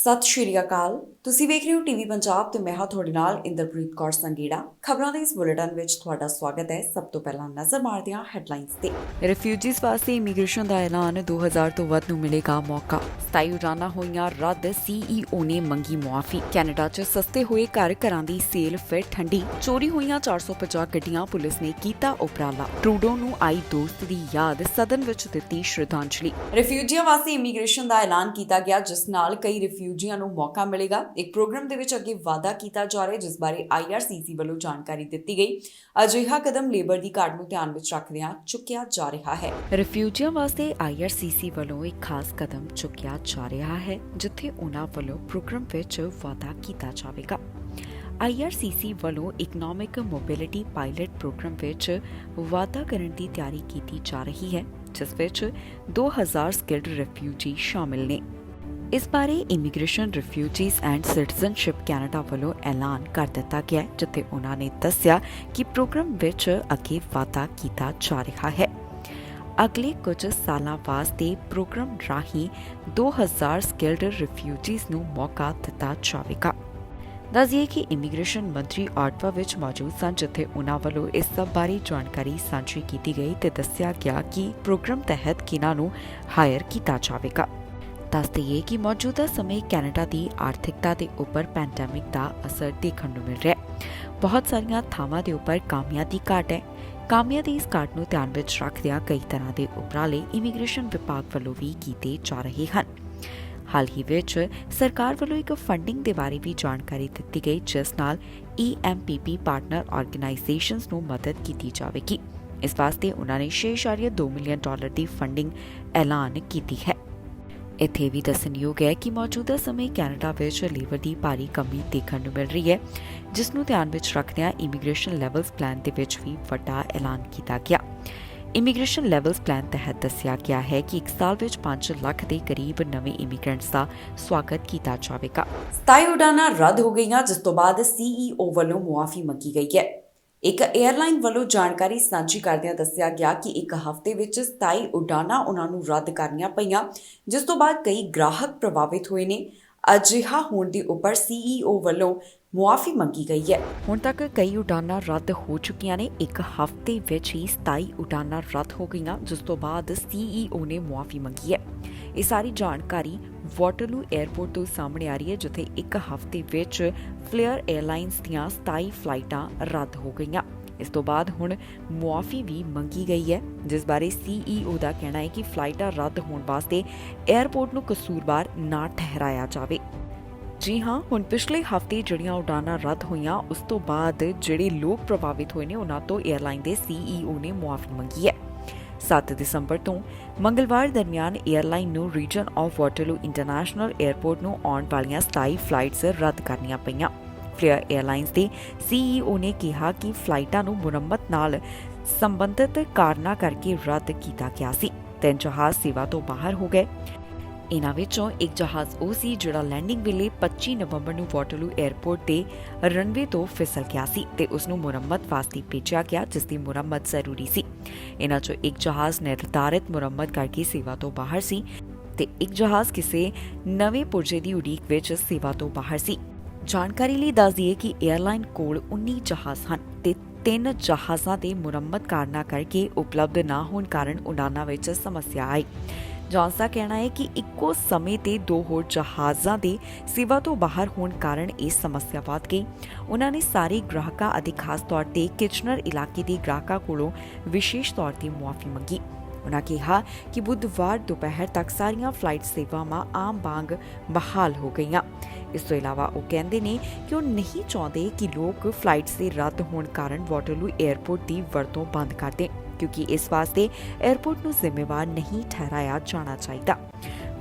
ਸਤਿ ਸ਼੍ਰੀ ਅਕਾਲ। ਤੁਸੀਂ ਵੇਖ ਰਹੇ ਹੋ ਟੀਵੀ ਪੰਜਾਬ ਤੇ ਮੈਂ ਹਾਂ ਤੁਹਾਡੇ ਨਾਲ ਇੰਦਰਪ੍ਰੀਤ ਕੌਰ ਸੰਗੇੜਾ। ਖਬਰਾਂ ਦੇ ਇਸ ਬੁਲੇਟਿਨ ਵਿੱਚ ਤੁਹਾਡਾ ਸਵਾਗਤ ਹੈ। ਸਭ ਤੋਂ ਪਹਿਲਾਂ ਨਜ਼ਰ ਮਾਰਦੇ ਹਾਂ ਹੈਡਲਾਈਨਸ ਤੇ। ਰਿਫਿਊਜੀਜ਼ ਵਾਸਤੇ ਇਮੀਗ੍ਰੇਸ਼ਨ ਦਾ ਐਲਾਨ 2000 ਤੋਂ ਵੱਧ ਨੂੰ ਮਿਲੇਗਾ ਮੌਕਾ। 27 ਉਡਾਨਾਂ ਹੋਈਆਂ ਰੱਦ, CEO ਨੇ ਮੰਗੀ ਮੁਆਫੀ। ਕੈਨੇਡਾ 'ਚ ਸਸਤੇ ਹੋਏ ਘਰਾਂ ਦੀ ਸੇਲ ਫਿਰ ਠੰਡੀ। ਚੋਰੀ ਹੋਈਆਂ 450 ਗੱਡੀਆਂ, ਪੁਲਿਸ ਨੇ ਕੀਤਾ ਉਪਰਾਲਾ। ਟਰੂਡੋ ਨੂੰ ਆਈ ਦੋਸਤ ਦੀ ਯਾਦ, ਸਦਨ ਵਿੱਚ ਦਿੱਤੀ ਸ਼ਰਧਾਂਜਲੀ। ਰਿਫਿਊਜੀਆਂ ਵਾਸਤੇ ਇਮੀਗ੍ਰੇਸ਼ਨ ਦਾ ਐਲਾਨ ਕੀਤਾ ਗਿਆ, ਜਿਸ ਨਾਲ ਕਈ ਰਿਫਿਊਜੀਆਂ ਨੂੰ ਮੌਕਾ ਮਿਲੇਗਾ। ਇੱਕ ਪ੍ਰੋਗਰਾਮ ਦੇ ਵਿੱਚ ਅੱਗੇ ਵਾਅਦਾ ਕੀਤਾ ਜਾ ਰਿਹਾ, ਜਿਸ ਬਾਰੇ IRCC ਵੱਲੋਂ ਜਾਣਕਾਰੀ ਦਿੱਤੀ ਗਈ। ਅਜਿਹਾ ਕਦਮ ਲੇਬਰ ਦੀ ਘਾਟ ਨੂੰ ਧਿਆਨ ਵਿੱਚ ਰੱਖਦਿਆਂ ਚੁੱਕਿਆ ਜਾ ਰਿਹਾ ਹੈ। ਰਿਫਿਊਜੀਆਂ ਵਾਸਤੇ IRCC ਵੱਲੋਂ ਇੱਕ ਖਾਸ ਕਦਮ ਚੁੱਕਿਆ ਜਾ ਰਿਹਾ ਹੈ, ਜਿੱਥੇ ਉਹਨਾਂ ਵੱਲੋਂ ਪ੍ਰੋਗਰਾਮ ਵਿੱਚ ਵਾਅਦਾ ਕੀਤਾ ਜਾਵੇਗਾ। IRCC ਵੱਲੋਂ ਇਕਨੋਮਿਕ ਮੋਬਿਲਿਟੀ ਪਾਇਲਟ ਪ੍ਰੋਗਰਾਮ ਵਿੱਚ ਵਾਧਾ ਕਰਨ ਦੀ ਤਿਆਰੀ ਕੀਤੀ ਜਾ ਰਹੀ ਹੈ, ਜਿਸ ਵਿੱਚ 2000 ਸਕਿਲਡ ਰਿਫਿਊਜੀ ਸ਼ਾਮਿਲ ਨੇ। ਇਸ ਬਾਰੇ immigration, refugees and citizenship Canada ਵੱਲੋਂ ਐਲਾਨ ਕਰ ਦਿੱਤਾ ਗਿਆ, ਜਿੱਥੇ ਉਹਨਾਂ ਨੇ ਦੱਸਿਆ ਕਿ ਪ੍ਰੋਗਰਾਮ ਵਿੱਚ ਅੱਗੇ ਵਾਧਾ ਕੀਤਾ ਜਾ ਰਿਹਾ ਹੈ। ਅਗਲੇ ਕੁਝ ਸਾਲਾਂ ਵਾਸਤੇ ਪ੍ਰੋਗਰਾਮ ਰਾਹੀਂ 2000 ਸਕਿਲਡ ਰਿਫਿਊਜੀਜ਼ ਨੂੰ ਮੌਕਾ ਦਿੱਤਾ ਜਾਵੇਗਾ। ਦੱਸਿਏ ਕਿ ਇਮੀਗ੍ਰੇਸ਼ਨ ਮੰਤਰੀ ਆਟਵਾ ਵਿੱਚ ਮੌਜੂਦ ਸਨ, ਜਿੱਥੇ ਉਨ੍ਹਾਂ ਵੱਲੋਂ ਇਸ ਸਭ ਬਾਰੇ ਜਾਣਕਾਰੀ ਸਾਂਝੀ ਕੀਤੀ ਗਈ ਤੇ ਦੱਸਿਆ ਗਿਆ ਕਿ ਪ੍ਰੋਗਰਾਮ ਤਹਿਤ ਕਿਹਨਾਂ ਨੂੰ ਹਾਇਰ ਕੀਤਾ ਜਾਵੇਗਾ। ਦੱਸ ਦੇਈਏ ਕਿ ਮੌਜੂਦਾ ਸਮੇਂ ਕੈਨੇਡਾ ਦੀ ਆਰਥਿਕਤਾ ਦੇ ਉੱਪਰ ਪੈਂਡੈਮਿਕ ਦਾ ਅਸਰ ਦੇਖਣ ਨੂੰ ਮਿਲ ਰਿਹਾ ਹੈ। ਬਹੁਤ ਸਾਰੀਆਂ ਥਾਵਾਂ ਦੇ ਉੱਪਰ ਕਾਮਿਆਂ ਦੀ ਘਾਟ ਹੈ। ਕਾਮਿਆਂ ਦੀ ਇਸ ਘਾਟ ਨੂੰ ਧਿਆਨ ਵਿੱਚ ਰੱਖਦਿਆਂ ਕਈ ਤਰ੍ਹਾਂ ਦੇ ਉਪਰਾਲੇ ਇਮੀਗ੍ਰੇਸ਼ਨ ਵਿਭਾਗ ਵੱਲੋਂ ਵੀ ਕੀਤੇ ਜਾ ਰਹੇ ਹਨ। ਹਾਲ ਹੀ ਵਿੱਚ ਸਰਕਾਰ ਵੱਲੋਂ ਇੱਕ ਫੰਡਿੰਗ ਦੇ ਬਾਰੇ ਵੀ ਜਾਣਕਾਰੀ ਦਿੱਤੀ ਗਈ, ਜਿਸ ਨਾਲ EMPP ਪਾਰਟਨਰ ਆਰਗੇਨਾਈਜੇਸ਼ਨਸ ਨੂੰ ਮਦਦ ਕੀਤੀ ਜਾਵੇਗੀ। ਇਸ ਵਾਸਤੇ ਉਹਨਾਂ ਨੇ $6.2 ਮਿਲੀਅਨ ਦੀ ਫੰਡਿੰਗ ਐਲਾਨ ਕੀਤੀ ਹੈ। ਇੱਥੇ ਵੀ ਦੱਸਣਯੋਗ ਹੈ ਕਿ ਮੌਜੂਦਾ ਸਮੇਂ ਕੈਨੇਡਾ ਵਿੱਚ ਲੇਬਰ ਦੀ ਭਾਰੀ ਕਮੀ ਦੇਖਣ ਨੂੰ ਮਿਲ ਰਹੀ ਹੈ, ਜਿਸ ਨੂੰ ਧਿਆਨ ਵਿੱਚ ਰੱਖਦਿਆਂ ਇਮੀਗ੍ਰੇਸ਼ਨ ਲੈਵਲਸ ਪਲਾਨ ਦੇ ਵਿੱਚ ਵੀ ਵੱਡਾ ਐਲਾਨ ਕੀਤਾ ਗਿਆ। ਇਮੀਗ੍ਰੇਸ਼ਨ ਲੈਵਲਸ ਪਲਾਨ ਤਹਿਤ ਦੱਸਿਆ ਗਿਆ ਹੈ ਕਿ ਇੱਕ ਸਾਲ ਵਿੱਚ 5 ਲੱਖ ਦੇ ਕਰੀਬ ਨਵੇਂ ਇਮੀਗ੍ਰੈਂਟਸ ਦਾ ਸਵਾਗਤ ਕੀਤਾ ਜਾਵੇਗਾ। 27 ਉਡਾਨਾਂ ਰੱਦ ਹੋ ਗਈਆਂ, ਜਿਸ ਤੋਂ ਬਾਅਦ CEO ਵੱਲੋਂ ਮੁਆਫੀ ਮੰਗੀ ਗਈ ਹੈ। ਇੱਕ 에ਅਰਲਾਈਨ ਵੱਲੋਂ ਜਾਣਕਾਰੀ ਸਾਂਝੀ ਕਰਦਿਆਂ ਦੱਸਿਆ ਗਿਆ ਕਿ ਇੱਕ ਹਫ਼ਤੇ ਵਿੱਚ 27 ਉਡਾਨਾਂ ਉਹਨਾਂ ਨੂੰ ਰੱਦ ਕਰਨੀਆਂ ਪਈਆਂ, ਜਿਸ ਤੋਂ ਬਾਅਦ ਕਈ ਗ੍ਰਾਹਕ ਪ੍ਰਭਾਵਿਤ ਹੋਏ ਨੇ। ਅਜਿਹਾ ਹੋਣ ਦੇ ਉੱਪਰ CEO ਵੱਲੋਂ ਮੁਆਫੀ ਮੰਗੀ ਗਈ ਹੈ। ਹੁਣ ਤੱਕ ਕਈ ਉਡਾਨਾਂ ਰੱਦ ਹੋ ਚੁੱਕੀਆਂ ਨੇ। ਇੱਕ ਹਫ਼ਤੇ ਵਿੱਚ ਹੀ 27 ਉਡਾਨਾਂ ਰੱਦ ਹੋ ਗਈਆਂ, ਜਿਸ ਤੋਂ ਬਾਅਦ CEO ਨੇ ਮੁਆਫੀ ਮੰਗੀ ਹੈ। ਇਹ ਸਾਰੀ ਜਾਣਕਾਰੀ ਵਾਟਰਲੂ 에ਅਰਪੋਰਟ ਤੋਂ ਸਾਹਮਣੇ ਆ ਰਹੀ ਹੈ, ਜਿੱਥੇ ਇੱਕ ਹਫ਼ਤੇ ਵਿੱਚ ਫਲੇਅਰ 에ਅਰਲਾਈਨਸ ਦੀਆਂ 27 ਫਲਾਈਟਾਂ ਰੱਦ ਹੋ ਗਈਆਂ। ਇਸ ਤੋਂ ਬਾਅਦ ਹੁਣ ਮੁਆਫੀ ਵੀ ਮੰਗੀ ਗਈ ਹੈ, ਜਿਸ ਬਾਰੇ CEO ਦਾ ਕਹਿਣਾ ਹੈ ਕਿ ਫਲਾਈਟਾਂ ਰੱਦ ਹੋਣ ਵਾਸਤੇ 에ਅਰਪੋਰਟ ਨੂੰ ਕਸੂਰਵਾਰ ਨਾ ਠਹਿਰਾਇਆ ਜਾਵੇ। ਜੀ ਹਾਂ, ਹੁਣ ਪਿਛਲੇ ਹਫ਼ਤੇ ਜਿਹੜੀਆਂ ਉਡਾਨਾਂ ਰੱਦ ਹੋਈਆਂ, ਉਸ ਤੋਂ ਬਾਅਦ ਜਿਹੜੇ ਲੋਕ ਪ੍ਰਭਾਵਿਤ ਹੋਏ ਨੇ, ਉਹਨਾਂ ਤੋਂ 에ਅਰਲਾਈਨ ਦੇ CEO ਨੇ ਮੁਆਫੀ ਮੰਗੀ ਹੈ। 7 ਦਸੰਬਰ ਤੋਂ ਮੰਗਲਵਾਰ ਦਰਮਿਆਨ 에ਅਰਲਾਈਨ ਨੂੰ region of Waterloo international airport ਨੂੰ ਆਉਣ ਵਾਲੀਆਂ 27 ਫਲਾਈਟਸ ਰੱਦ ਕਰਨੀਆਂ ਪਈਆਂ। ਫਲੇਅਰ 에ਅਰਲਾਈਨਸ ਦੇ CEO ਨੇ ਕਿਹਾ ਕਿ ਫਲਾਈਟਾਂ ਨੂੰ ਮੁਰੰਮਤ ਨਾਲ ਸੰਬੰਧਿਤ ਕਾਰਨਾਂ ਕਰਕੇ ਰੱਦ ਕੀਤਾ ਗਿਆ ਸੀ। 3 ਜਹਾਜ਼ ਸੇਵਾ ਤੋਂ ਬਾਹਰ ਹੋ ਗਏ। ਇਨ੍ਹਾਂ ਵਿੱਚੋਂ ਇੱਕ ਜਹਾਜ਼ ਉਹ ਸੀ ਜਿਹੜਾ ਲੈਂਡਿੰਗ ਵੇਲੇ 25 ਨਵੰਬਰ ਨੂੰ ਵਾਟਰਲੂ 에ਅਰਪੋਰਟ ਦੇ ਰਨਵੇ ਤੋਂ ਫਿਸਲ ਗਿਆ ਸੀ ਤੇ ਉਸ ਨੂੰ ਮੁਰੰਮਤ ਵਾਸਤੇ ਭੇਜਿਆ ਗਿਆ, ਜਿਸ ਦੀ ਮੁਰੰਮਤ ਜ਼ਰੂਰੀ ਸੀ। ਇਨ੍ਹਾਂ ਚੋਂ ਇੱਕ ਜਹਾਜ਼ ਨਿਰਧਾਰਿਤ ਮੁਰੰਮਤ ਕਰਕੇ ਸੇਵਾ ਤੋਂ ਬਾਹਰ ਸੀ ਤੇ ਇੱਕ ਜਹਾਜ਼ ਕਿਸੇ ਨਵੇਂ ਪੁਰਜੇ ਦੀ ਉਡੀਕ ਵਿੱਚ ਸੇਵਾ ਤੋਂ ਬਾਹਰ ਸੀ। ਜਾਣਕਾਰੀ ਲਈ ਦੱਸ ਦਈਏ ਕਿ 에ਅਰਲਾਈਨ ਕੋਲ 19 ਜਹਾਜ਼ ਹਨ ਤੇ 3 ਜਹਾਜ਼ਾਂ ਦੇ ਮੁਰੰਮਤ ਕਾਰਨਾਂ ਕਰਕੇ ਉਪਲਬਧ ਨਾ ਹੋਣ ਕਾਰਨ ਉਡਾਨਾਂ ਵਿੱਚ ਸਮੱਸਿਆ ਆਈ। ਜੌਨਸ ਦਾ ਕਹਿਣਾ ਹੈ ਕਿ ਇੱਕੋ ਸਮੇਂ ਤੇ 2 ਹੋਰ ਜਹਾਜ਼ਾਂ ਦੇ ਸੇਵਾ ਤੋਂ ਬਾਹਰ ਹੋਣ ਕਾਰਨ ਇਹ ਸਮੱਸਿਆ ਵਧ ਗਈ। ਉਹਨਾਂ ਨੇ ਸਾਰੇ ਗ੍ਰਾਹਕਾਂ ਅਤੇ ਖਾਸ ਤੌਰ ਤੇ ਕਿਚਨਰ ਇਲਾਕੇ ਦੇ ਗ੍ਰਾਹਕਾਂ ਕੋਲੋਂ ਵਿਸ਼ੇਸ਼ ਤੌਰ ਤੇ ਮੁਆਫੀ ਮੰਗੀ। ਉਹਨਾਂ ਕਿਹਾ ਕਿ ਬੁੱਧਵਾਰ ਦੁਪਹਿਰ ਤੱਕ ਸਾਰੀਆਂ ਫਲਾਈਟ ਸੇਵਾਵਾਂ ਆਮ ਵਾਂਗ ਬਹਾਲ ਹੋ ਗਈਆਂ। ਇਸ ਤੋਂ ਇਲਾਵਾ ਉਹ ਕਹਿੰਦੇ ਨੇ ਕਿ ਉਹ ਨਹੀਂ ਚਾਹੁੰਦੇ ਕਿ ਲੋਕ ਫਲਾਈਟਸ ਦੇ ਰੱਦ ਹੋਣ ਕਾਰਨ ਵਾਟਰਲੂ 에ਅਰਪੋਰਟ ਦੀ ਵਰਤੋਂ ਬੰਦ ਕਰ ਦੇਣ, ਕਿਉਂਕਿ ਇਸ ਵਾਸਤੇ 에ਅਰਪੋਰਟ ਨੂੰ ਜ਼ਿੰਮੇਵਾਰ ਨਹੀਂ ਠਹਿਰਾਇਆ ਜਾਣਾ ਚਾਹੀਦਾ।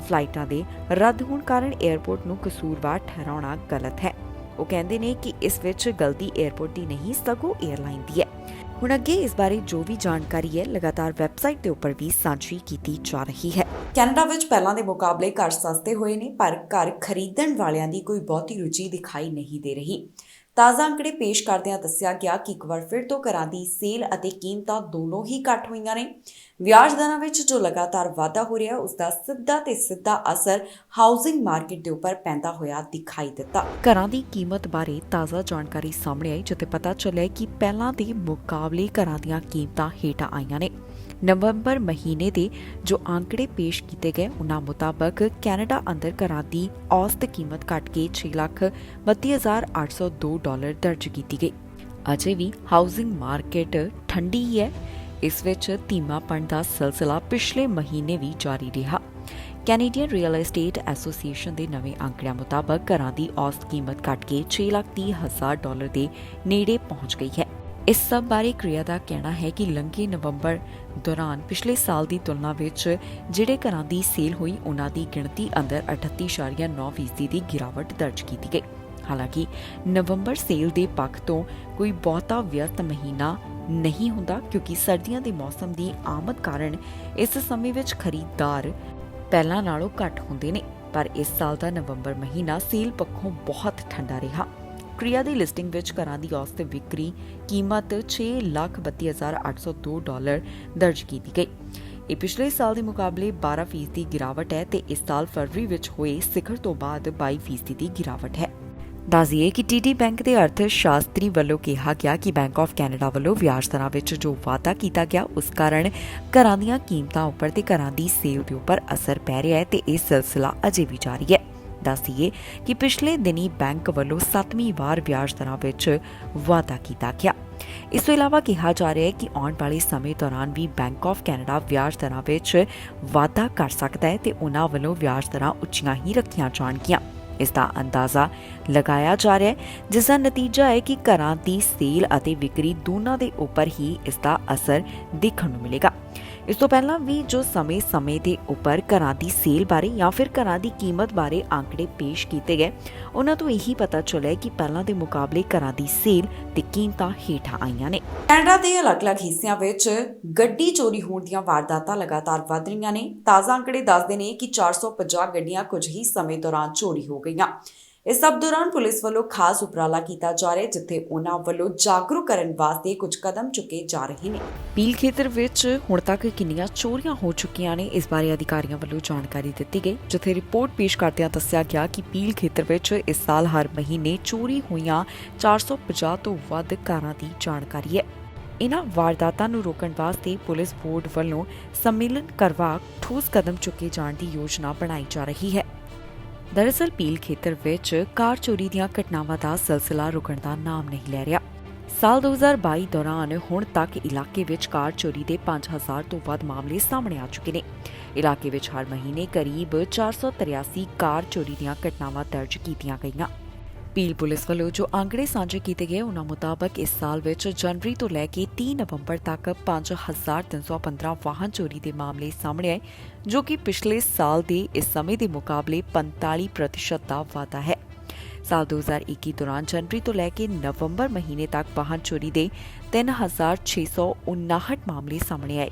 ਫਲਾਈਟਾਂ ਦੇ ਰੱਦ ਹੋਣ ਕਾਰਨ 에ਅਰਪੋਰਟ ਨੂੰ ਕਸੂਰਵਾਰ ਠਹਿਰਾਉਣਾ ਗਲਤ ਹੈ। ਉਹ ਕਹਿੰਦੇ ਨੇ ਕਿ ਇਸ ਵਿੱਚ ਗਲਤੀ 에ਅਰਪੋਰਟ ਦੀ ਨਹੀਂ, ਸਗੋਂ 에ਅਰਲਾਈਨ ਦੀ ਹੈ। ਹੁਣ ਅੱਗੇ ਇਸ ਬਾਰੇ ਜੋ ਵੀ ਜਾਣਕਾਰੀ ਹੈ, ਲਗਾਤਾਰ ਵੈਬਸਾਈਟ ਦੇ ਉੱਪਰ ਵੀ ਸਾਂਝੀ ਕੀਤੀ ਜਾ ਰਹੀ ਹੈ। ਕੈਨੇਡਾ ਵਿੱਚ ਪਹਿਲਾਂ ਦੇ ਮੁਕਾਬਲੇ ਘਰ ਸਸਤੇ ਹੋਏ ਨੇ, ਪਰ ਘਰ ਖਰੀਦਣ ਵਾਲਿਆਂ ਦੀ ਕੋਈ ਬਹੁਤੀ ਰੁਚੀ ਦਿਖਾਈ ਨਹੀਂ ਦੇ ਰਹੀ। ਤਾਜ਼ਾ ਅੰਕੜੇ ਪੇਸ਼ ਕਰਦਿਆਂ ਦੱਸਿਆ ਗਿਆ ਕਿ ਇੱਕ ਵਾਰ ਫਿਰ ਤੋਂ ਘਰਾਂ ਦੀ ਸੇਲ ਅਤੇ ਕੀਮਤਾਂ ਦੋਨੋਂ ਹੀ ਘੱਟ ਹੋਈਆਂ ਨੇ। ਵਿਆਜ ਦਰਾਂ ਵਿੱਚ ਜੋ ਲਗਾਤਾਰ ਵਾਧਾ ਹੋ ਰਿਹਾ ਉਸ ਦਾ ਸਿੱਧਾ ਅਸਰ ਹਾਊਸਿੰਗ ਮਾਰਕੀਟ ਦੇ ਉੱਪਰ ਪੈਂਦਾ ਹੋਇਆ ਦਿਖਾਈ ਦਿੱਤਾ। ਘਰਾਂ ਦੀ ਕੀਮਤ ਬਾਰੇ ਤਾਜ਼ਾ ਜਾਣਕਾਰੀ ਸਾਹਮਣੇ ਆਈ, ਜਿੱਥੇ ਪਤਾ ਚੱਲਿਆ ਕਿ ਪਹਿਲਾਂ ਦੇ ਮੁਕਾਬਲੇ ਘਰਾਂ ਦੀਆਂ ਕੀਮਤਾਂ ਹੇਠਾਂ ਆਈਆਂ ਨੇ। ਨਵੰਬਰ ਮਹੀਨੇ ਦੇ ਜੋ ਅੰਕੜੇ ਪੇਸ਼ ਕੀਤੇ ਗਏ ਉਨ੍ਹਾਂ ਮੁਤਾਬਕ ਕੈਨੇਡਾ ਅੰਦਰ ਘਰਾਂ ਦੀ ਔਸਤ ਕੀਮਤ ਘਟ ਕੇ $6,32,802 ਦਰਜ ਕੀਤੀ ਗਈ। ਅਜੇ ਵੀ ਹਾਊਸਿੰਗ ਮਾਰਕੀਟ ਠੰਡੀ ਹੀ ਹੈ। ਇਸ ਵਿੱਚ ਧੀਮਾਪਣ ਦਾ ਸਿਲਸਿਲਾ ਪਿਛਲੇ ਮਹੀਨੇ ਵੀ ਜਾਰੀ ਰਿਹਾ। ਕੈਨੇਡੀਅਨ ਰੀਅਲ ਏਸਟੇਟ ਐਸੋਸੀਏਸ਼ਨ ਦੇ ਨਵੇਂ ਅੰਕੜਿਆਂ ਮੁਤਾਬਕ ਘਰਾਂ ਦੀ ਔਸਤ ਕੀਮਤ ਘਟ ਕੇ $6,30,000 ਦੇ ਨੇੜੇ ਪਹੁੰਚ ਗਈ ਹੈ। ਇਸ ਸਭ ਬਾਰੇ ਕ੍ਰਿਆ ਦਾ ਕਹਿਣਾ ਹੈ ਕਿ ਲੰਘੇ ਨਵੰਬਰ ਦੌਰਾਨ ਪਿਛਲੇ ਸਾਲ ਦੀ ਤੁਲਨਾ ਵਿੱਚ ਜਿਹੜੇ ਘਰਾਂ ਦੀ ਸੇਲ ਹੋਈ ਉਹਨਾਂ ਦੀ ਗਿਣਤੀ ਅੰਦਰ 38.9% ਦੀ ਗਿਰਾਵਟ ਦਰਜ ਕੀਤੀ ਗਈ। ਹਾਲਾਂਕਿ ਨਵੰਬਰ ਸੇਲ ਦੇ ਪੱਖ ਤੋਂ ਕੋਈ ਬਹੁਤਾ ਵਿਅਸਤ ਮਹੀਨਾ ਨਹੀਂ ਹੁੰਦਾ, ਕਿਉਂਕਿ ਸਰਦੀਆਂ ਦੇ ਮੌਸਮ ਦੀ ਆਮਦ ਕਾਰਨ ਇਸ ਸਮੇਂ ਵਿੱਚ ਖਰੀਦਦਾਰ ਪਹਿਲਾਂ ਨਾਲੋਂ ਘੱਟ ਹੁੰਦੇ ਨੇ। ਪਰ ਇਸ ਸਾਲ ਦਾ ਨਵੰਬਰ ਮਹੀਨਾ ਸੇਲ ਪੱਖੋਂ ਬਹੁਤ ਠੰਡਾ ਰਿਹਾ। ਕ੍ਰਿਆ ਦੀ ਲਿਸਟਿੰਗ ਵਿੱਚ ਘਰਾਂ ਦੀ ਔਸਤ ਵਿਕਰੀ ਕੀਮਤ $6,32,802 ਦਰਜ ਕੀਤੀ ਗਈ। ਇਹ ਪਿਛਲੇ ਸਾਲ ਦੇ ਮੁਕਾਬਲੇ 12% ਦੀ ਗਿਰਾਵਟ ਹੈ ਤੇ ਇਸ ਸਾਲ ਫਰਵਰੀ ਵਿੱਚ ਹੋਏ ਸਿਖਰ ਤੋਂ ਬਾਅਦ 22% ਦੀ ਗਿਰਾਵਟ ਹੈ। ਦੱਸੀਏ ਕਿ TD ਬੈਂਕ ਦੇ ਅਰਥ ਸ਼ਾਸਤਰੀ ਵੱਲੋਂ ਕਿਹਾ ਗਿਆ ਕਿ ਬੈਂਕ ਆਫ ਕੈਨੇਡਾ ਵੱਲੋਂ ਵਿਆਜ ਦਰਾਂ ਵਿੱਚ ਜੋ ਵਾਧਾ ਕੀਤਾ ਗਿਆ ਉਸ ਕਾਰਨ ਘਰਾਂ ਦੀਆਂ ਕੀਮਤਾਂ ਉੱਪਰ ਤੇ ਘਰਾਂ ਦੀ ਸੇਲ ਦੇ ਉੱਪਰ ਅਸਰ ਪੈ ਰਿਹਾ ਹੈ ਤੇ ਇਹ ਸਿਲਸਿਲਾ ਅਜੇ ਵੀ ਜਾਰੀ ਹੈ। ਦੱਸੀਏ ਕਿ ਪਿਛਲੇ ਦਿਨੀ ਬੈਂਕ ਵੱਲੋਂ 7ਵੀਂ ਵਾਰ ਵਿਆਜ ਦਰਾਂ ਵਿੱਚ ਵਾਧਾ ਕੀਤਾ ਗਿਆ। ਇਸ ਤੋਂ ਇਲਾਵਾ ਕਿਹਾ ਜਾ ਰਿਹਾ ਹੈ ਕਿ ਆਉਣ ਵਾਲੇ ਸਮੇਂ ਦੌਰਾਨ ਵੀ ਬੈਂਕ ਆਫ ਕੈਨੇਡਾ ਵਿਆਜ ਦਰਾਂ ਵਿੱਚ ਵਾਧਾ ਕਰ ਸਕਦਾ ਹੈ ਤੇ ਉਹਨਾਂ ਵੱਲੋਂ ਵਿਆਜ ਦਰਾਂ ਉੱਚੀਆਂ ਹੀ ਰੱਖੀਆਂ ਜਾਣਗੀਆਂ। ਇਸ ਦਾ ਅੰਦਾਜ਼ਾ ਲਗਾਇਆ ਜਾ ਰਿਹਾ ਹੈ, ਜਿਸ ਦਾ ਨਤੀਜਾ ਹੈ ਕਿ ਘਰਾਂ ਦੀ ਸੇਲ ਅਤੇ ਵਿਕਰੀ ਦੋਨਾਂ ਦੇ ਉੱਪਰ ਹੀ ਇਸ ਦਾ ਅਸਰ ਦੇਖਣ ਨੂੰ ਮਿਲੇਗਾ। ਇਸ ਤੋਂ ਪਹਿਲਾਂ ਵੀ ਜੋ ਸਮੇਂ ਦੇ ਉੱਪਰ ਘਰਾਂ ਦੀ ਸੇਲ ਬਾਰੇ ਜਾਂ ਫਿਰ ਘਰਾਂ ਦੀ ਕੀਮਤ ਬਾਰੇ ਅੰਕੜੇ ਪੇਸ਼ ਕੀਤੇ ਗਏ, ਉਹਨਾਂ ਤੋਂ ਇਹੀ ਪਤਾ ਚੱਲਿਆ ਕਿ ਪਹਿਲਾਂ ਦੇ ਮੁਕਾਬਲੇ ਘਰਾਂ ਦੀ ਸੇਲ ਤੇ ਕੀਮਤਾਂ ਹੇਠਾਂ ਆਈਆਂ ਨੇ। ਕੈਨੇਡਾ ਦੇ ਅਲੱਗ-ਅਲੱਗ ਹਿੱਸਿਆਂ ਵਿੱਚ ਗੱਡੀ ਚੋਰੀ ਹੋਣ ਦੀਆਂ ਵਾਰਦਾਤਾਂ ਲਗਾਤਾਰ ਵਧ ਰਹੀਆਂ ਨੇ। ਤਾਜ਼ਾ ਅੰਕੜੇ ਦੱਸਦੇ ਨੇ ਕਿ 450 ਗੱਡੀਆਂ ਕੁਝ ਹੀ ਸਮੇਂ ਦੌਰਾਨ ਚੋਰੀ ਹੋ ਗਈਆਂ। ਇਸ ਸਭ ਦੌਰਾਨ ਪੁਲਿਸ ਵੱਲੋਂ ਖਾਸ ਉਪਰਾਲਾ ਕੀਤਾ ਜਾ ਰਿਹਾ, ਜਿੱਥੇ ਉਹਨਾਂ ਵੱਲੋਂ ਜਾਗਰੂਕ ਕਰਨ ਵਾਸਤੇ ਕੁਝ ਕਦਮ ਚੁੱਕੇ ਜਾ ਰਹੇ ਨੇ। ਪੀਲ ਖੇਤਰ ਵਿੱਚ ਹੁਣ ਤੱਕ ਕਿੰਨੀਆਂ ਚੋਰੀਆਂ ਹੋ ਚੁੱਕੀਆਂ ਨੇ, ਇਸ ਬਾਰੇ ਅਧਿਕਾਰੀਆਂ ਵੱਲੋਂ ਜਾਣਕਾਰੀ ਦਿੱਤੀ ਗਈ, ਜਿੱਥੇ ਰਿਪੋਰਟ ਪੇਸ਼ ਕਰਦਿਆਂ ਦੱਸਿਆ ਗਿਆ ਕਿ ਪੀਲ ਖੇਤਰ ਵਿੱਚ ਇਸ ਸਾਲ ਹਰ ਮਹੀਨੇ ਚੋਰੀ ਹੋਈਆਂ 450 ਤੋਂ ਵੱਧ ਕਾਰਾਂ ਦੀ ਜਾਣਕਾਰੀ ਹੈ। ਇਨ੍ਹਾਂ ਵਾਰਦਾਤਾਂ ਨੂੰ ਰੋਕਣ ਵਾਸਤੇ ਪੁਲਿਸ ਬੋਰਡ ਵੱਲੋਂ ਸੰਮੇਲਨ ਕਰਵਾ ਠੋਸ ਕਦਮ ਚੁੱਕੇ ਜਾਣ ਦੀ ਯੋਜਨਾ ਬਣਾਈ ਜਾ ਰਹੀ ਹੈ। ਦਰਅਸਲ ਪੀਲ ਖੇਤਰ ਵਿੱਚ ਕਾਰ ਚੋਰੀ ਦੀਆਂ ਘਟਨਾਵਾਂ ਦਾ ਸਿਲਸਿਲਾ ਰੁਕਣ ਦਾ ਨਾਮ ਨਹੀਂ ਲੈ ਰਿਹਾ। ਸਾਲ 2022 ਦੌਰਾਨ ਹੁਣ ਤੱਕ ਇਲਾਕੇ ਵਿੱਚ ਕਾਰ ਚੋਰੀ ਦੇ 5000 ਤੋਂ ਵੱਧ ਮਾਮਲੇ ਸਾਹਮਣੇ ਆ ਚੁੱਕੇ ਨੇ। ਇਲਾਕੇ ਵਿੱਚ ਹਰ ਮਹੀਨੇ ਕਰੀਬ 483 ਕਾਰ ਚੋਰੀ ਦੀਆਂ ਘਟਨਾਵਾਂ ਦਰਜ ਕੀਤੀਆਂ ਗਈਆਂ। ਪੀਲ ਪੁਲਿਸ ਵੱਲੋਂ ਜੋ ਅੰਕੜੇ ਸਾਂਝੇ ਕੀਤੇ ਗਏ ਉਹਨਾਂ ਮੁਤਾਬਕ ਇਸ ਸਾਲ ਵਿੱਚ ਜਨਵਰੀ ਤੋਂ ਲੈ ਕੇ 30 ਨਵੰਬਰ ਤੱਕ 5315 ਵਾਹਨ ਚੋਰੀ ਦੇ ਮਾਮਲੇ ਸਾਹਮਣੇ ਆਏ, ਜੋ ਕਿ ਪਿਛਲੇ ਸਾਲ ਦੇ ਇਸ ਸਮੇਂ ਦੇ ਮੁਕਾਬਲੇ 45% ਦਾ ਵਾਧਾ ਹੈ। ਸਾਲ 2021 ਦੌਰਾਨ ਜਨਵਰੀ ਤੋਂ ਲੈ ਕੇ ਨਵੰਬਰ ਮਹੀਨੇ ਤੱਕ ਵਾਹਨ ਚੋਰੀ ਦੇ 3659 ਮਾਮਲੇ ਸਾਹਮਣੇ ਆਏ।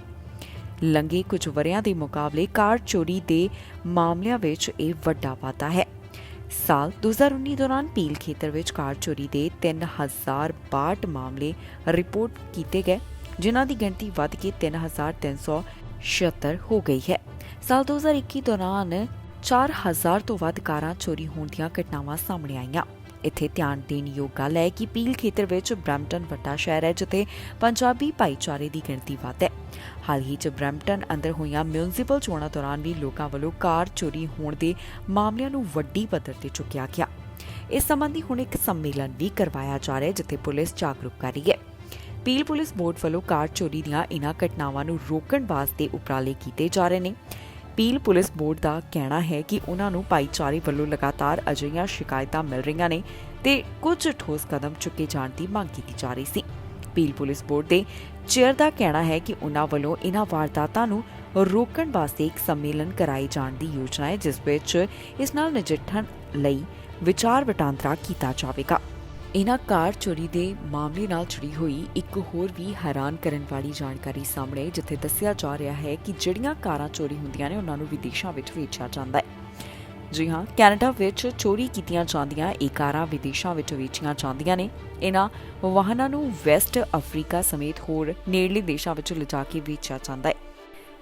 ਲੰਘੇ ਕੁਝ ਵਰ੍ਹਿਆਂ ਦੇ ਮੁਕਾਬਲੇ ਕਾਰ ਚੋਰੀ ਦੇ ਮਾਮਲਿਆਂ ਵਿੱਚ ਇਹ ਵੱਡਾ ਵਾਧਾ ਹੈ। ਸਾਲ 2019 ਦੌਰਾਨ ਪੀਲ ਖੇਤਰ ਵਿੱਚ ਕਾਰ ਚੋਰੀ ਦੇ 3062 ਮਾਮਲੇ ਰਿਪੋਰਟ ਕੀਤੇ ਗਏ, ਜਿਨ੍ਹਾਂ ਦੀ ਗਿਣਤੀ ਵੱਧ ਕੇ 3376 ਹੋ ਗਈ ਹੈ। ਸਾਲ 2021 ਦੌਰਾਨ 4000 ਤੋਂ ਵੱਧ ਕਾਰਾਂ ਚੋਰੀ ਹੋਣ ਦੀਆਂ ਘਟਨਾਵਾਂ ਸਾਹਮਣੇ ਆਈਆਂ। ਇੱਥੇ ਧਿਆਨ ਦੇਣ ਯੋਗ ਗੱਲ ਹੈ ਕਿ ਪੀਲ ਖੇਤਰ ਵਿੱਚ ਬਰੈਂਪਟਨ ਵੱਡਾ ਸ਼ਹਿਰ ਹੈ, ਜਿੱਥੇ ਪੰਜਾਬੀ ਭਾਈਚਾਰੇ ਦੀ ਗਿਣਤੀ ਵੱਧ ਹੈ। ਹਾਲ ਹੀ 'ਚ ਬਰੈਂਪਟਨ ਅੰਦਰ ਹੋਈਆਂ ਮਿਊਨਿਸਪਲ ਚੋਣਾਂ ਦੌਰਾਨ ਵੀ ਲੋਕਾਂ ਵੱਲੋਂ ਕਾਰ ਚੋਰੀ ਹੋਣ ਦੇ ਮਾਮਲਿਆਂ ਨੂੰ ਵੱਡੀ ਪੱਧਰ ਤੇ ਚੁੱਕਿਆ ਗਿਆ। ਇਸ ਸੰਬੰਧੀ ਹੁਣ ਇੱਕ ਸੰਮੇਲਨ ਵੀ ਕਰਵਾਇਆ ਜਾ ਰਿਹਾ ਹੈ, ਜਿੱਥੇ ਪੁਲਿਸ ਜਾਗਰੂਕ ਕਰ ਰਹੀ ਹੈ। ਪੀਲ ਪੁਲਿਸ ਬੋਰਡ ਵੱਲੋਂ ਕਾਰ ਚੋਰੀ ਦੀਆਂ ਇਨ੍ਹਾਂ ਘਟਨਾਵਾਂ ਨੂੰ ਰੋਕਣ ਵਾਸਤੇ ਉਪਰਾਲੇ ਕੀਤੇ ਜਾ ਰਹੇ ਨੇ। ਪੀਲ ਪੁਲਿਸ ਬੋਰਡ ਦਾ ਕਹਿਣਾ ਹੈ ਕਿ ਉਹਨਾਂ ਨੂੰ ਭਾਈਚਾਰੇ ਵੱਲੋਂ ਲਗਾਤਾਰ ਅਜਿਹੀਆਂ ਸ਼ਿਕਾਇਤਾਂ ਮਿਲ ਰਹੀਆਂ ਨੇ ਤੇ ਕੁਝ ਠੋਸ ਕਦਮ ਚੁੱਕੇ ਜਾਣ ਦੀ ਮੰਗ ਕੀਤੀ ਜਾ ਰਹੀ ਸੀ। ਪੀਲ ਪੁਲਿਸ ਬੋਰਡ ਦੇ ਚੇਅਰ ਦਾ ਕਹਿਣਾ ਹੈ ਕਿ ਉਹਨਾਂ ਵੱਲੋਂ ਇਨ੍ਹਾਂ ਵਾਰਦਾਤਾਂ ਨੂੰ ਰੋਕਣ ਵਾਸਤੇ ਇੱਕ ਸੰਮੇਲਨ ਕਰਾਏ ਜਾਣ ਦੀ ਯੋਜਨਾ ਹੈ, ਜਿਸ ਵਿੱਚ ਇਸ ਨਾਲ ਨਜਿੱਠਣ ਲਈ ਵਿਚਾਰ ਵਟਾਂਦਰਾ ਕੀਤਾ ਜਾਵੇਗਾ। ਇਨ੍ਹਾਂ ਕਾਰ ਚੋਰੀ ਦੇ ਮਾਮਲੇ ਨਾਲ ਜੁੜੀ ਹੋਈ ਇੱਕ ਹੋਰ ਵੀ ਹੈਰਾਨ ਕਰਨ ਵਾਲੀ ਜਾਣਕਾਰੀ ਸਾਹਮਣੇ, ਜਿੱਥੇ ਦੱਸਿਆ ਜਾ ਰਿਹਾ ਹੈ ਕਿ ਜਿਹੜੀਆਂ ਕਾਰਾਂ ਚੋਰੀ ਹੁੰਦੀਆਂ ਨੇ ਉਹਨਾਂ ਨੂੰ ਵਿਦੇਸ਼ਾਂ ਵਿੱਚ ਵੇਚਿਆ ਜਾਂਦਾ ਹੈ। ਜੀ ਹਾਂ, ਕੈਨੇਡਾ ਵਿੱਚ ਚੋਰੀ ਕੀਤੀਆਂ ਜਾਂਦੀਆਂ ਇਹ ਕਾਰਾਂ ਵਿਦੇਸ਼ਾਂ ਵਿੱਚ ਵੇਚੀਆਂ ਜਾਂਦੀਆਂ ਨੇ। ਇਹਨਾਂ ਵਾਹਨਾਂ ਨੂੰ ਵੈਸਟ ਅਫਰੀਕਾ ਸਮੇਤ ਹੋਰ ਨੇੜਲੇ ਦੇਸ਼ਾਂ ਵਿੱਚ ਲਿਜਾ ਕੇ ਵੇਚਿਆ ਜਾਂਦਾ ਹੈ।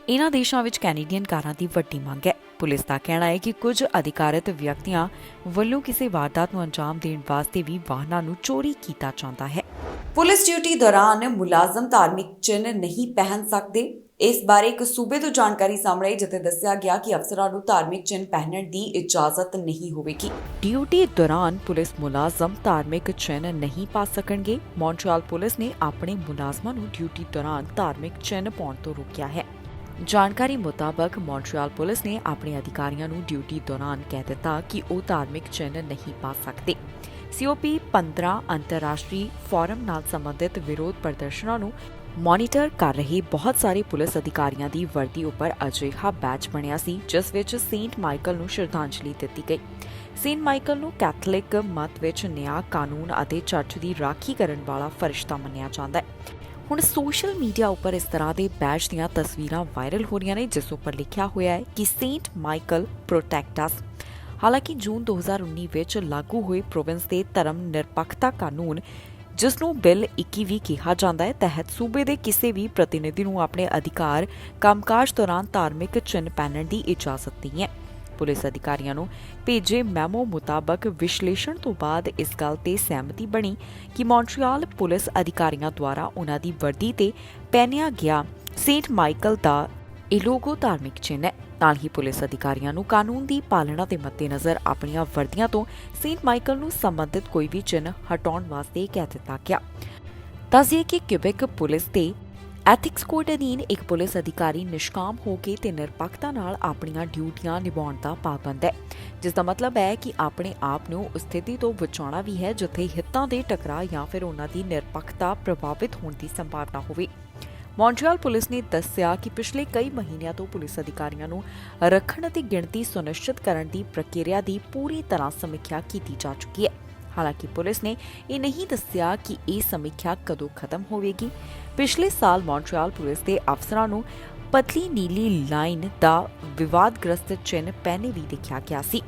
ਇਹਨਾਂ ਦੇਸ਼ਾਂ ਵਿੱਚ ਕੈਨੇਡੀਅਨ ਕਾਰਾਂ ਦੀ ਵੱਡੀ ਮੰਗ ਹੈ। ਪੁਲਿਸ ਦਾ ਕਹਿਣਾ ਹੈ ਕਿ ਕੁਝ ਅਧਿਕਾਰਤ ਵਿਅਕਤੀਆਂ ਵੱਲੋਂ ਕਿਸੇ ਵਾਰਦਾਤ ਨੂੰ ਅੰਜਾਮ ਦੇਣ ਵਾਸਤੇ ਵੀ ਵਾਹਨਾਂ ਨੂੰ ਚੋਰੀ ਕੀਤਾ ਜਾਂਦਾ ਹੈ। ਪੁਲਿਸ ਡਿਊਟੀ ਦੌਰਾਨ ਮੁਲਾਜ਼ਮ ਧਾਰਮਿਕ ਚਿੰਨ੍ਹ ਨਹੀਂ ਪਹਿਨ ਸਕਦੇ। ਇਸ ਬਾਰੇ ਇੱਕ ਸੂਬੇ ਤੋਂ ਜਾਣਕਾਰੀ ਸਾਹਮਣੇ ਆਈ, ਜਿੱਥੇ ਦੱਸਿਆ ਗਿਆ ਕਿ ਅਫਸਰਾਂ ਨੂੰ ਧਾਰਮਿਕ ਚਿੰਨ੍ਹ ਪਹਿਨਣ ਦੀ ਇਜਾਜ਼ਤ ਨਹੀਂ ਹੋਵੇਗੀ। ਡਿਊਟੀ ਦੌਰਾਨ ਪੁਲਿਸ ਮੁਲਾਜ਼ਮ ਧਾਰਮਿਕ ਚਿੰਨ੍ਹ ਨਹੀਂ ਪਾ ਸਕਣਗੇ। ਮੌਂਟਰੀਅਲ ਪੁਲਿਸ ਨੇ ਆਪਣੇ ਮੁਲਾਜ਼ਮਾਂ ਨੂੰ ਡਿਊਟੀ ਦੌਰਾਨ ਧਾਰਮਿਕ ਚਿੰਨ੍ਹ ਪਾਉਣ ਤੋਂ ਰੋਕਿਆ ਹੈ। ਜਾਣਕਾਰੀ ਮੁਤਾਬਕ ਮੌਂਟਰੀਅਲ ਪੁਲਿਸ ਨੇ ਆਪਣੇ ਅਧਿਕਾਰੀਆਂ ਨੂੰ ਡਿਊਟੀ ਦੌਰਾਨ ਕਹਿ ਦਿੱਤਾ ਕਿ ਉਹ ਧਾਰਮਿਕ ਚਿੰਨ੍ਹ ਨਹੀਂ ਪਾ ਸਕਦੇ। COP 15 ਅੰਤਰਰਾਸ਼ਟਰੀ ਫੋਰਮ ਨਾਲ ਸੰਬੰਧਿਤ ਵਿਰੋਧ ਪ੍ਰਦਰਸ਼ਨਾਂ ਨੂੰ ਮੋਨੀਟਰ ਕਰ ਰਹੇ ਬਹੁਤ ਸਾਰੇ ਪੁਲਿਸ ਅਧਿਕਾਰੀਆਂ ਦੀ ਵਰਦੀ ਉੱਪਰ ਅਜਿਹਾ ਬੈਚ ਬਣਿਆ ਸੀ, ਜਿਸ ਵਿੱਚ ਸੇਂਟ ਮਾਈਕਲ ਨੂੰ ਸ਼ਰਧਾਂਜਲੀ ਦਿੱਤੀ ਗਈ। ਸੇਂਟ ਮਾਈਕਲ ਨੂੰ ਕੈਥੋਲਿਕ ਮਤ ਵਿੱਚ ਨਿਆਂ, ਕਾਨੂੰਨ ਅਤੇ ਚਰਚ ਦੀ ਰਾਖੀ ਕਰਨ ਵਾਲਾ ਫਰਿਸ਼ਤਾ ਮੰਨਿਆ ਜਾਂਦਾ ਹੈ। ਹੁਣ ਸੋਸ਼ਲ ਮੀਡੀਆ ਉੱਪਰ ਇਸ ਤਰ੍ਹਾਂ ਦੇ ਬੈਚ ਦੀਆਂ ਤਸਵੀਰਾਂ ਵਾਇਰਲ ਹੋ ਰਹੀਆਂ ਨੇ, ਜਿਸ ਉੱਪਰ ਲਿਖਿਆ ਹੋਇਆ ਹੈ ਕਿ ਸੇਂਟ ਮਾਈਕਲ ਪ੍ਰੋਟੈਕਟ ਅਸ। ਹਾਲਾਂਕਿ ਜੂਨ 2019 ਵਿੱਚ ਲਾਗੂ ਹੋਏ ਪ੍ਰੋਵਿੰਸ ਦੇ ਧਰਮ ਨਿਰਪੱਖਤਾ ਕਾਨੂੰਨ, ਜਿਸ ਨੂੰ ਬਿੱਲ 21 ਵੀ ਕਿਹਾ ਜਾਂਦਾ ਹੈ, ਤਹਿਤ ਸੂਬੇ ਦੇ ਕਿਸੇ ਵੀ ਪ੍ਰਤੀਨਿਧੀ ਨੂੰ ਆਪਣੇ ਅਧਿਕਾਰ ਕੰਮਕਾਜ ਦੌਰਾਨ ਧਾਰਮਿਕ ਚਿੰਨ੍ਹ ਪਹਿਨਣ ਦੀ ਇਜਾਜ਼ਤ ਨਹੀਂ ਹੈ। ਪੁਲਿਸ ਅਧਿਕਾਰੀਆਂ ਨੂੰ ਭੇਜੇ ਮੈਮੋ ਮੁਤਾਬਕ ਵਿਸ਼ਲੇਸ਼ਣ ਤੋਂ ਬਾਅਦ ਇਸ ਗੱਲ ਤੇ ਸਹਿਮਤੀ ਬਣੀ ਕਿ ਮੌਂਟਰੀਅਲ ਪੁਲਿਸ ਅਧਿਕਾਰੀਆਂ ਦੁਆਰਾ ਉਨ੍ਹਾਂ ਦੀ ਵਰਦੀ ਤੇ ਪਹਿਨਿਆ ਗਿਆ ਸੇਂਟ ਮਾਈਕਲ ਦਾ ਇਹ ਲੋਗੋ ਧਾਰਮਿਕ ਚਿੰਨ੍ਹ ਹੈ। ਨਾਲ ਹੀ ਪੁਲਿਸ ਅਧਿਕਾਰੀਆਂ ਨੂੰ ਕਾਨੂੰਨ ਦੀ ਪਾਲਣਾ ਦੇ ਮੱਦੇਨਜ਼ਰ ਆਪਣੀਆਂ ਵਰਦੀਆਂ ਤੋਂ ਸੇਂਟ ਮਾਈਕਲ ਨੂੰ ਸੰਬੰਧਿਤ ਕੋਈ ਵੀ ਚਿੰਨ੍ਹ ਹਟਾਉਣ ਵਾਸਤੇ ਕਹਿ ਦਿੱਤਾ ਗਿਆ। ਦੱਸਿਏ ਕਿ ਕਿਊਬੈਕ ਪੁਲਿਸ ਦੇ ਐਥਿਕਸ ਕੋਡ ਅਧੀਨ ਇੱਕ ਪੁਲਿਸ ਅਧਿਕਾਰੀ ਨਿਸ਼ਕਾਮ ਹੋ ਕੇ ਤੇ ਨਿਰਪੱਖਤਾ ਨਾਲ ਆਪਣੀਆਂ ਡਿਊਟੀਆਂ ਨਿਭਾਉਣ ਦਾ ਪਾਬੰਦ ਹੈ, ਜਿਸ ਦਾ ਮਤਲਬ ਹੈ ਕਿ ਆਪਣੇ ਆਪ ਨੂੰ ਉਸ ਸਥਿਤੀ ਤੋਂ ਬਚਾਉਣਾ ਵੀ ਹੈ ਜਿੱਥੇ ਹਿੱਤਾਂ ਦੇ ਟਕਰਾਅ ਜਾਂ ਫਿਰ ਉਹਨਾਂ ਦੀ ਨਿਰਪੱਖਤਾ ਪ੍ਰਭਾਵਿਤ ਹੋਣ ਦੀ ਸੰਭਾਵਨਾ ਹੋਵੇ। ਮੌਂਟਰੀਅਲ ਪੁਲਿਸ ਨੇ ਦੱਸਿਆ ਕਿ ਪਿਛਲੇ ਕਈ ਮਹੀਨਿਆਂ ਤੋਂ ਪੁਲਿਸ ਅਧਿਕਾਰੀਆਂ ਨੂੰ ਰੱਖਣ ਅਤੇ ਗਿਣਤੀ ਸੁਨਿਸ਼ਚਿਤ ਕਰਨ ਦੀ ਪ੍ਰਕਿਰਿਆ ਦੀ ਪੂਰੀ ਤਰ੍ਹਾਂ ਸਮੀਖਿਆ ਕੀਤੀ ਜਾ ਚੁੱਕੀ ਹੈ। ਹਾਲਾਂਕਿ ਪੁਲਿਸ ਨੇ ਇਹ ਨਹੀਂ ਦੱਸਿਆ ਕਿ ਇਹ ਸਮੀਖਿਆ ਕਦੋਂ ਖਤਮ ਹੋਵੇਗੀ। ਪਿਛਲੇ ਸਾਲ ਮੌਂਟਰੀਅਲ ਪੁਲਿਸ ਦੇ ਅਫਸਰਾਂ ਨੂੰ ਪਤਲੀ ਨੀਲੀ ਲਾਈਨ ਦਾ ਵਿਵਾਦਗ੍ਰਸਤ ਚਿੰਨ੍ਹ ਪਹਿਨੇ ਵੀ ਦੇਖਿਆ ਗਿਆ ਸੀ।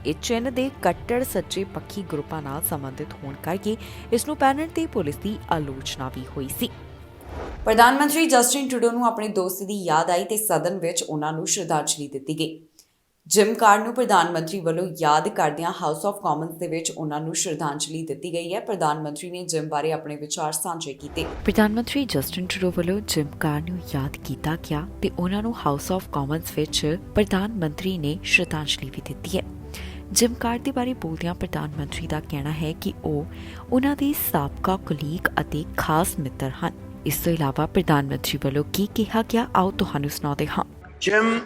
ਇਹ ਚਿੰਨ੍ਹ ਦੇ ਕੱਟੜ ਸੱਜੇ ਪੱਖੀ ਗਰੁੱਪਾਂ ਨਾਲ ਸੰਬੰਧਿਤ ਹੋਣ ਕਰਕੇ ਇਸ ਨੂੰ ਪਹਿਨਣ ਤੇ ਪੁਲਿਸ ਦੀ ਆਲੋਚਨਾ ਵੀ ਹੋਈ ਸੀ। ਪ੍ਰਧਾਨ ਮੰਤਰੀ ਜਸਟਿਨ ਟਰੂਡੋ ਨੂੰ ਆਪਣੇ ਦੋਸਤ ਦੀ ਯਾਦ ਆਈ ਤੇ ਸਦਨ ਵਿੱਚ ਉਹਨਾਂ ਨੂੰ ਸ਼ਰਧਾਂਜਲੀ ਦਿੱਤੀ ਗਈ। ਜਿਮ ਕਾਰਡ ਨੂੰ ਪ੍ਰਧਾਨ ਮੰਤਰੀ ਵੱਲੋਂ ਯਾਦ ਕਰਦਿਆਂ ਹਾਊਸ ਆਫ ਕਾਮਨਸ ਦੇ ਵਿੱਚ ਉਹਨਾਂ ਨੂੰ ਸ਼ਰਧਾਂਜਲੀ ਦਿੱਤੀ ਗਈ ਹੈ। ਪ੍ਰਧਾਨ ਮੰਤਰੀ ਨੇ ਜਿਮ ਬਾਰੇ ਆਪਣੇ ਵਿਚਾਰ ਸਾਂਝੇ ਕੀਤੇ। ਪ੍ਰਧਾਨ ਮੰਤਰੀ ਜਸਟਿਨ ਟਰੂਡੋ ਵੱਲੋਂ ਜਿਮ ਕਾਰਡ ਨੂੰ ਯਾਦ ਕੀਤਾ ਗਿਆ ਤੇ ਉਹਨਾਂ ਨੂੰ ਹਾਊਸ ਆਫ ਕਾਮਨਸ ਵਿੱਚ ਪ੍ਰਧਾਨ ਮੰਤਰੀ ਨੇ ਸ਼ਰਧਾਂਜਲੀ ਵੀ ਦਿੱਤੀ ਹੈ। ਜਿਮ ਕਾਰਡ ਦੇ ਬਾਰੇ ਬੋਲਦਿਆਂ ਪ੍ਰਧਾਨ ਮੰਤਰੀ ਦਾ ਕਹਿਣਾ ਹੈ ਕਿ ਉਹ ਉਹਨਾਂ ਦੇ ਸਾਬਕਾ ਕੁਲੀਗ ਅਤੇ ਖਾਸ ਮਿੱਤਰ ਹਨ। ਇਸ ਤੋਂ ਇਲਾਵਾ ਪ੍ਰਧਾਨ ਮੰਤਰੀ ਵੱਲੋਂ ਕੀ ਕਿਹਾ ਗਿਆ, ਆਓ ਤੁਹਾਨੂੰ ਸੁਣਾਉਂਦੇ ਹਾਂ। Jim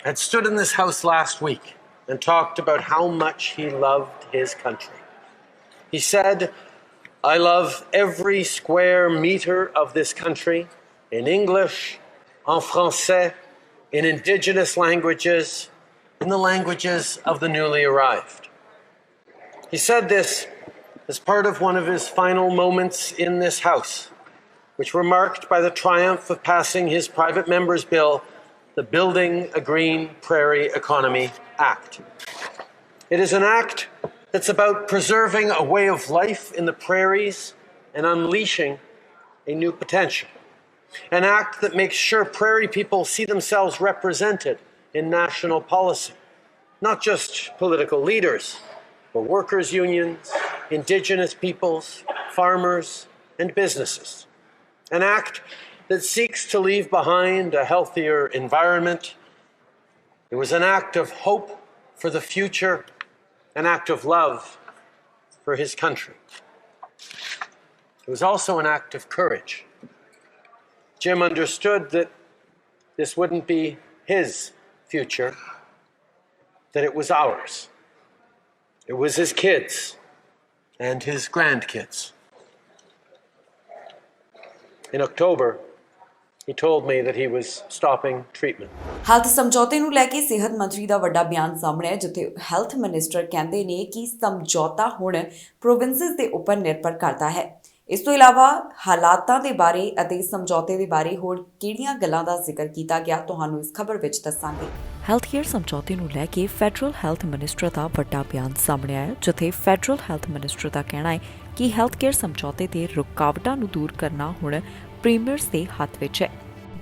had stood in this house last week and talked about how much he loved his country. He said, "I love every square meter of this country, in English, en français, in indigenous languages, in the languages of the newly arrived." He said this as part of one of his final moments in this house, which were marked by the triumph of passing his private member's bill, the Building a Green Prairie Economy Act. It is an act that's about preserving a way of life in the prairies and unleashing a new potential. An act that makes sure prairie people see themselves represented in national policy. Not just political leaders, but workers' unions, indigenous peoples, farmers, and businesses. An act that seeks to leave behind a healthier environment. It was an act of hope for the future, an act of love for his country. It was also an act of courage. Jim understood that this wouldn't be his future, that it was ours. It was his kids and his grandkids. In October, he told me that he was stopping treatment. Health ਸਮਝੌਤੇ ਨੂੰ ਲੈ ਕੇ ਸਿਹਤ ਮੰਤਰੀ ਦਾ ਵੱਡਾ ਬਿਆਨ ਸਾਹਮਣੇ ਹੈ, ਜਿੱਥੇ ਹੈਲਥ ਮਿਨਿਸਟਰ ਕਹਿੰਦੇ ਨੇ ਕਿ ਸਮਝੌਤਾ ਹੁਣ ਪ੍ਰੋਵਿੰਸਸ ਦੇ ਉੱਪਰ ਨਿਰਭਰ ਕਰਦਾ ਹੈ। ਇਸ ਤੋਂ ਇਲਾਵਾ ਹਾਲਾਤਾਂ ਦੇ ਬਾਰੇ ਅਤੇ ਸਮਝੌਤੇ ਦੇ ਬਾਰੇ ਹੋਰ ਕਿਹੜੀਆਂ ਗੱਲਾਂ ਦਾ ਜ਼ਿਕਰ ਕੀਤਾ ਗਿਆ ਤੁਹਾਨੂੰ ਇਸ ਖਬਰ ਵਿੱਚ ਦੱਸਾਂਗੇ। ਹੈਲਥ ਕੇਅਰ ਸਮਝੌਤੇ ਨੂੰ ਲੈ ਕੇ ਫੈਡਰਲ ਹੈਲਥ ਮਿਨਿਸਟਰ ਦਾ ਵੱਡਾ ਬਿਆਨ ਸਾਹਮਣੇ ਆਇਆ, ਜਿੱਥੇ ਫੈਡਰਲ ਹੈਲਥ ਮਿਨਿਸਟਰ ਦਾ ਕਹਿਣਾ ਹੈ ਕਿ ਹੈਲਥ ਕੇਅਰ ਸਮਝੌਤੇ ਤੇ ਰੁਕਾਵਟਾਂ ਨੂੰ ਦੂਰ ਕਰਨਾ ਹੁਣ ਪ੍ਰੀਮੀਅਰਸ ਦੇ ਹੱਥ ਵਿੱਚ ਹੈ।